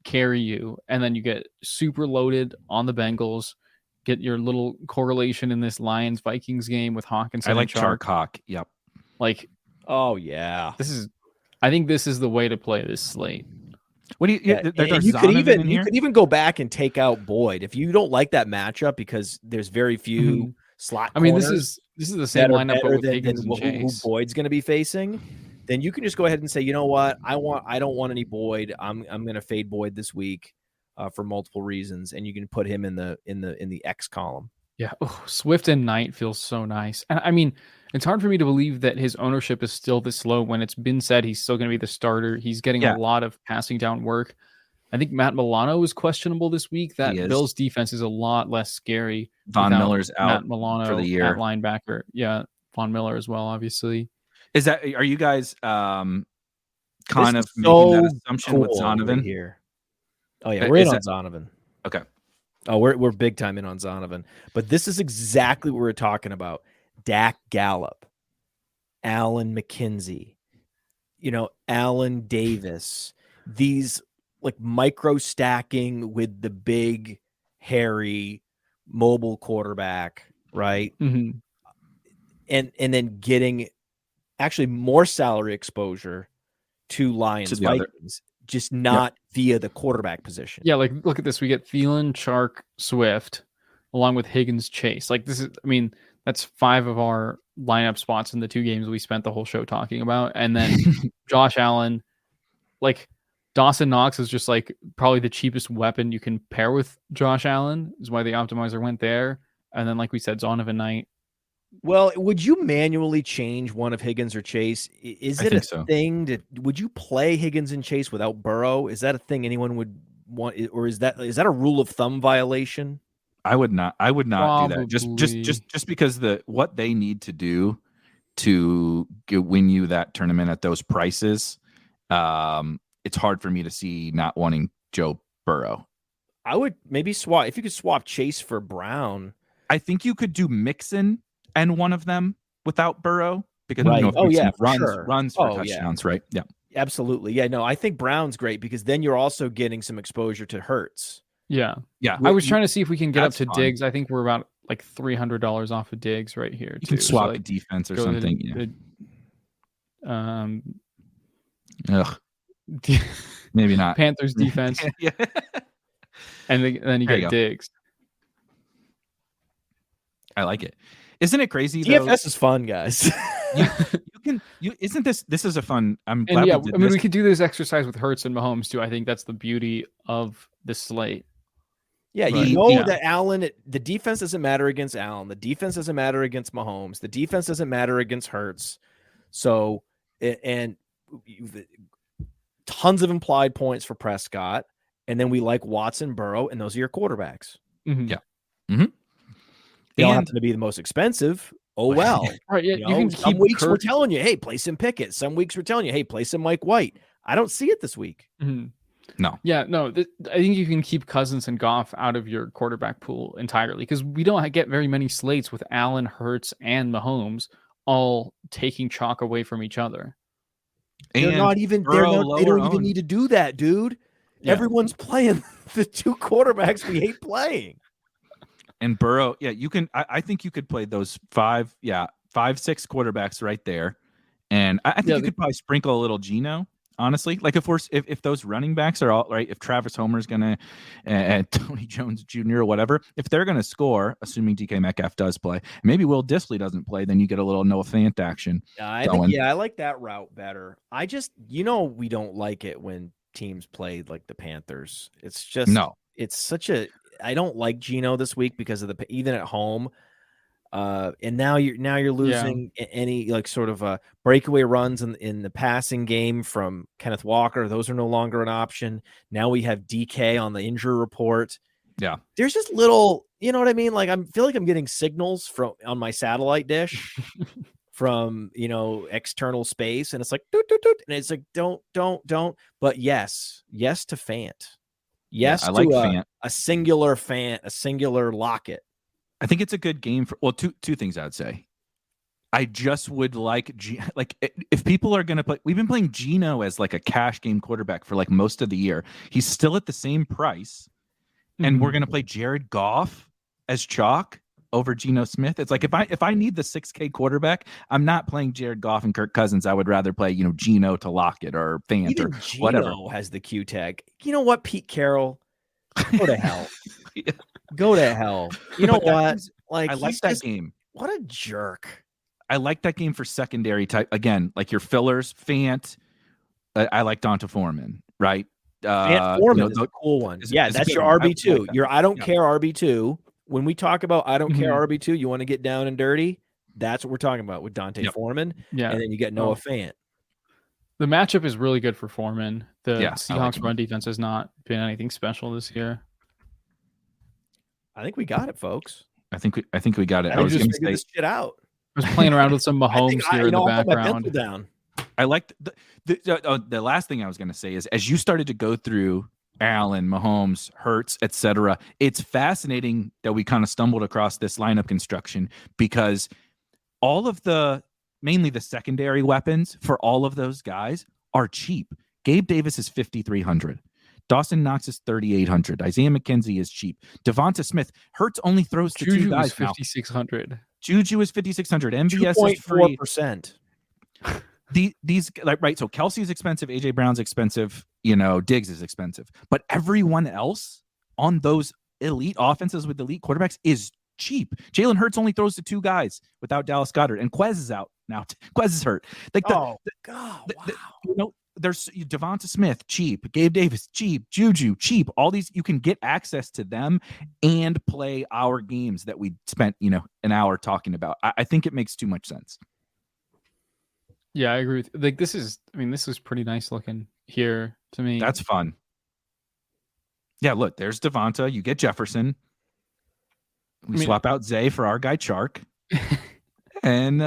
Speaker 2: carry you, and then you get super loaded on the Bengals, get your little correlation in this Lions-Vikings game with Hawkinson.
Speaker 1: I like Chark Hawk. Yep.
Speaker 2: Like,
Speaker 3: oh yeah,
Speaker 2: I think this is the way to play this slate.
Speaker 1: What do you?
Speaker 3: Yeah, and you could even go back and take out Boyd if you don't like that matchup because there's very few slot.
Speaker 2: I mean, this is the same lineup but with Higgins and Chase.
Speaker 3: Who Boyd's going to be facing. Then you can just go ahead and say, you know what, I don't want any Boyd. I'm going to fade Boyd this week for multiple reasons, and you can put him in the X column.
Speaker 2: Yeah, Swift and Knight feels so nice, and I mean, it's hard for me to believe that his ownership is still this low when it's been said he's still going to be the starter. He's getting a lot of passing down work. I think Matt Milano is questionable this week. That Bills defense is a lot less scary.
Speaker 1: Von Miller's out
Speaker 2: Matt Milano
Speaker 1: for the year
Speaker 2: at linebacker. Yeah, Von Miller as well, obviously.
Speaker 1: Are you guys kind of making that assumption with Zonovan
Speaker 3: here? Oh yeah, we're in on Zonovan.
Speaker 1: Okay.
Speaker 3: Oh, we're big time in on Zonovan. But this is exactly what we're talking about. Dak Gallup, Allen McKenzie, Allen Davis, these like micro stacking with the big, hairy, mobile quarterback, right?
Speaker 2: Mm-hmm.
Speaker 3: And then getting actually more salary exposure to Lions Vikings, just not via the quarterback position.
Speaker 2: Yeah, like look at this. We get Thielen, Chark, Swift, along with Higgins, Chase. Like this is, I mean, that's 5 of our lineup spots in the 2 games we spent the whole show talking about. And then Josh Allen, like Dawson Knox is just like probably the cheapest weapon you can pair with Josh Allen, is why the optimizer went there. And then, like we said, Zonovan Knight.
Speaker 3: Well, would you manually change one of Higgins or Chase? Is it thing would you play Higgins and Chase without Burrow? Is that a thing anyone would want, or is that a rule of thumb violation?
Speaker 1: I would not do that. Just because what they need to do to win you that tournament at those prices, it's hard for me to see not wanting Joe Burrow.
Speaker 3: I would maybe swap, if you could swap Chase for Brown.
Speaker 1: I think you could do Mixon and one of them without Burrow because
Speaker 3: runs
Speaker 1: for touchdowns, right? Yeah,
Speaker 3: absolutely. Yeah, no, I think Brown's great because then you're also getting some exposure to Hurts.
Speaker 2: Yeah. I was trying to see if we can get up to Diggs. I think we're about like $300 off of Diggs right here.
Speaker 1: You can swap a defense or something. Maybe not.
Speaker 2: Panthers defense.
Speaker 1: Yeah.
Speaker 2: And then you get Diggs.
Speaker 1: I like it. Isn't it crazy?
Speaker 3: DFS is fun, guys.
Speaker 1: This is a fun. I'm glad.
Speaker 2: And we could do this exercise with Hurts and Mahomes too. I think that's the beauty of this slate.
Speaker 3: Yeah, that Allen, the defense doesn't matter against Allen. The defense doesn't matter against Mahomes. The defense doesn't matter against Hurts. So, and tons of implied points for Prescott. And then we like Watson, Burrow, and those are your quarterbacks.
Speaker 2: Mm-hmm.
Speaker 1: Yeah. Mm-hmm.
Speaker 3: They all happen to be the most expensive. Oh, well.
Speaker 2: Right, yeah, you can
Speaker 3: some weeks we're telling you, hey, play some Pickett. Some weeks we're telling you, hey, play some Mike White. I don't see it this week.
Speaker 2: Mm-hmm.
Speaker 1: No.
Speaker 2: Yeah, no. I think you can keep Cousins and Goff out of your quarterback pool entirely because we don't get very many slates with Allen, Hurts, and Mahomes all taking chalk away from each other.
Speaker 3: They don't even need to do that, dude. Yeah. Everyone's playing the 2 quarterbacks we hate playing.
Speaker 1: And Burrow, you can. I think you could play those 5, 6 quarterbacks right there, and I think you could probably sprinkle a little Geno honestly. Like if those running backs are all right, if Travis Homer's gonna and Tony Jones Jr. or whatever, if they're gonna score, assuming DK Metcalf does play, maybe Will Dissly doesn't play, then you get a little Noah Fant action.
Speaker 3: I think I like that route better. I just we don't like it when teams play like the Panthers. It's just it's such a I don't like Geno this week because of even at home. And now you're losing any like sort of breakaway runs in the passing game from Kenneth Walker. Those are no longer an option. Now we have DK on the injury report.
Speaker 1: Yeah,
Speaker 3: there's just little, you know what I mean? Like feel like I'm getting signals on my satellite dish from external space, and it's like doot, doot, doot, and it's like don't. But yes to Fant. Yes, I like Fant. A singular Fant, a singular Lockett.
Speaker 1: I think it's a good game for two things I would say. I just would like if people are going to play, we've been playing Geno as like a cash game quarterback for like most of the year. He's still at the same price, and we're going to play Jared Goff as chalk over Geno Smith. It's like if I need the 6K quarterback, I'm not playing Jared Goff and Kirk Cousins. I would rather play Geno to Lockett or Fant.
Speaker 3: Even
Speaker 1: or
Speaker 3: Geno
Speaker 1: whatever
Speaker 3: has the Q tag. You know what, Pete Carroll? Go to hell. Yeah. Go to hell. You know what? Like
Speaker 1: I like that game.
Speaker 3: What a jerk.
Speaker 1: I like that game for secondary type. Again, like your fillers, Fant. I like Donta Foreman, right?
Speaker 3: Fant Foreman is a cool one. That's your RB2. Like your I don't care RB2. When we talk about I don't care RB2, you want to get down and dirty? That's what we're talking about with Donta Foreman. Yeah. And then you get Noah Fant.
Speaker 2: The matchup is really good for Foreman. The Seahawks run defense has not been anything special this year.
Speaker 3: I think we got it, folks.
Speaker 1: I think we got it.
Speaker 3: I was just figure this shit out.
Speaker 2: I was playing around with some Mahomes here in the background.
Speaker 3: Down.
Speaker 1: I liked the last thing I was going to say is as you started to go through Allen, Mahomes, Hurts, etc. It's fascinating that we kind of stumbled across this lineup construction because all of mainly the secondary weapons for all of those guys are cheap. Gabe Davis is 5,300. Dawson Knox is 3,800. Isaiah McKenzie is cheap. Devonta Smith. Hurts only throws to two guys.
Speaker 2: 5,600.
Speaker 1: Juju is 5,600. MVS is
Speaker 3: 2.4%.
Speaker 1: These right. So Kelsey is expensive. AJ Brown's expensive. Diggs is expensive. But everyone else on those elite offenses with elite quarterbacks is cheap. Jalen Hurts only throws to two guys without Dallas Goedert, and Quez is out now. Quez is hurt.
Speaker 3: Wow.
Speaker 1: There's Devonta Smith, cheap. Gabe Davis, cheap. Juju, cheap. All these, you can get access to them and play our games that we spent, an hour talking about. I think it makes too much sense.
Speaker 2: Yeah, I agree with this is pretty nice looking here to me.
Speaker 1: That's fun. Yeah, look, there's Devonta. You get Jefferson. We swap out Zay for our guy Chark. and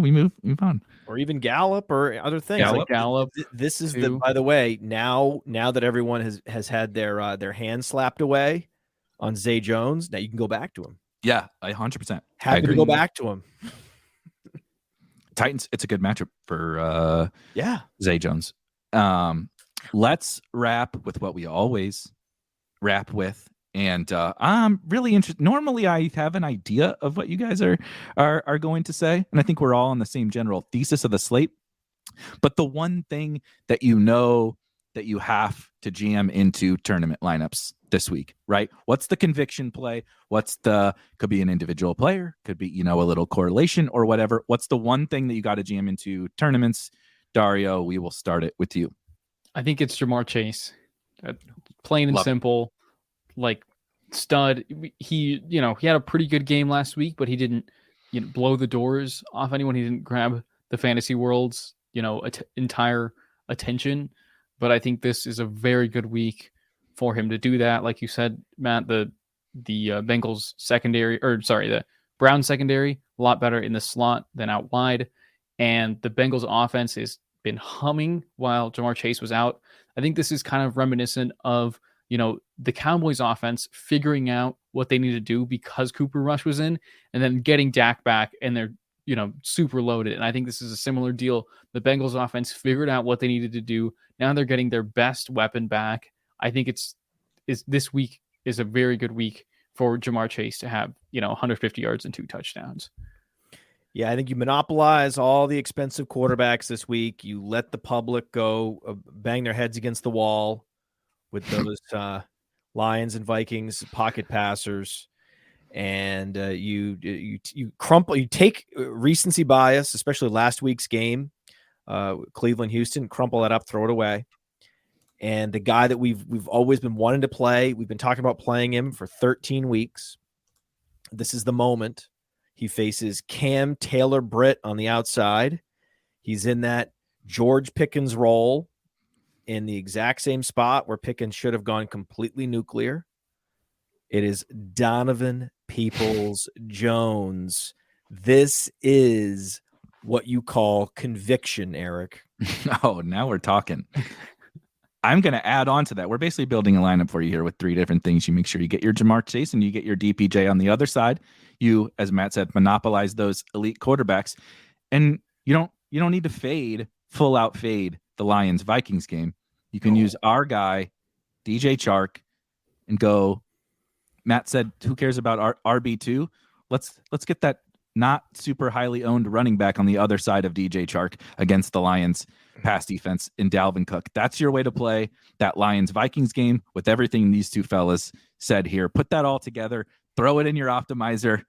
Speaker 1: we move on.
Speaker 3: Or even Gallup or other things.
Speaker 2: Gallup.
Speaker 3: This is by the way, now that everyone has had their hands slapped away on Zay Jones, now you can go back to him.
Speaker 1: Yeah, 100%.
Speaker 3: Happy to go back to him.
Speaker 1: Titans, it's a good matchup for Zay Jones. Let's wrap with what we always wrap with. And I'm really interested. Normally, I have an idea of what you guys are going to say, and I think we're all on the same general thesis of the slate. But the one thing that that you have to jam into tournament lineups this week, right? What's the conviction play? Could be an individual player, could be a little correlation or whatever. What's the one thing that you got to jam into tournaments? Dario, we will start it with you.
Speaker 2: I think it's Jamar Chase, plain and simple. Like stud. He had a pretty good game last week, but he didn't blow the doors off anyone. He didn't grab the fantasy world's entire attention. But I think this is a very good week for him to do that. Like you said, Matt, the Bengals secondary, the Browns secondary, a lot better in the slot than out wide. And the Bengals offense has been humming while Jamar Chase was out. I think this is kind of reminiscent of the Cowboys offense figuring out what they need to do because Cooper Rush was in, and then getting Dak back and they're, super loaded. And I think this is a similar deal. The Bengals offense figured out what they needed to do. Now they're getting their best weapon back. I think this week is a very good week for Jamar Chase to have, 150 yards and 2 touchdowns.
Speaker 3: Yeah, I think you monopolize all the expensive quarterbacks this week. You let the public go bang their heads against the wall with those Lions and Vikings pocket passers, and you take recency bias, especially last week's game, Cleveland Houston, crumple that up, throw it away. And the guy that we've always been wanting to play, we've been talking about playing him for 13 weeks. This is the moment. He faces Cam Taylor-Britt on the outside. He's in that George Pickens role in the exact same spot where Pickens should have gone completely nuclear. It is Donovan Peoples-Jones. This is what you call conviction, Eric.
Speaker 1: Oh, now we're talking. I'm going to add on to that. We're basically building a lineup for you here with 3 different things. You make sure you get your Jamar Chase and you get your DPJ on the other side. You, as Matt said, monopolize those elite quarterbacks. And you don't need to full out fade the Lions Vikings game. You can use our guy, DJ Chark, and go. Matt said, who cares about RB2? Let's get that not super highly owned running back on the other side of DJ Chark against the Lions pass defense in Dalvin Cook. That's your way to play that Lions Vikings game with everything these two fellas said here. Put that all together, throw it in your optimizer,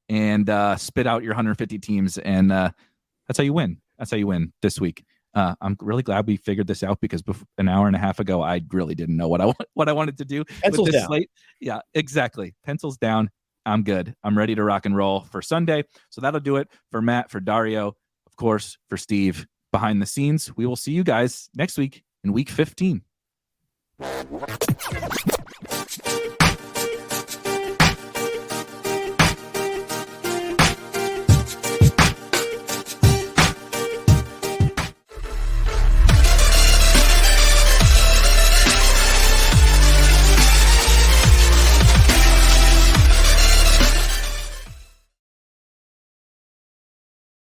Speaker 1: and spit out your 150 teams. And that's how you win. That's how you win this week. I'm really glad we figured this out because an hour and a half ago, I really didn't know what I wanted to do.
Speaker 3: Pencils
Speaker 1: with this
Speaker 3: down.
Speaker 1: slate. Yeah, exactly. Pencils down. I'm good. I'm ready to rock and roll for Sunday. So that'll do it for Matt, for Dario, of course, for Steve behind the scenes. We will see you guys next week in week 15.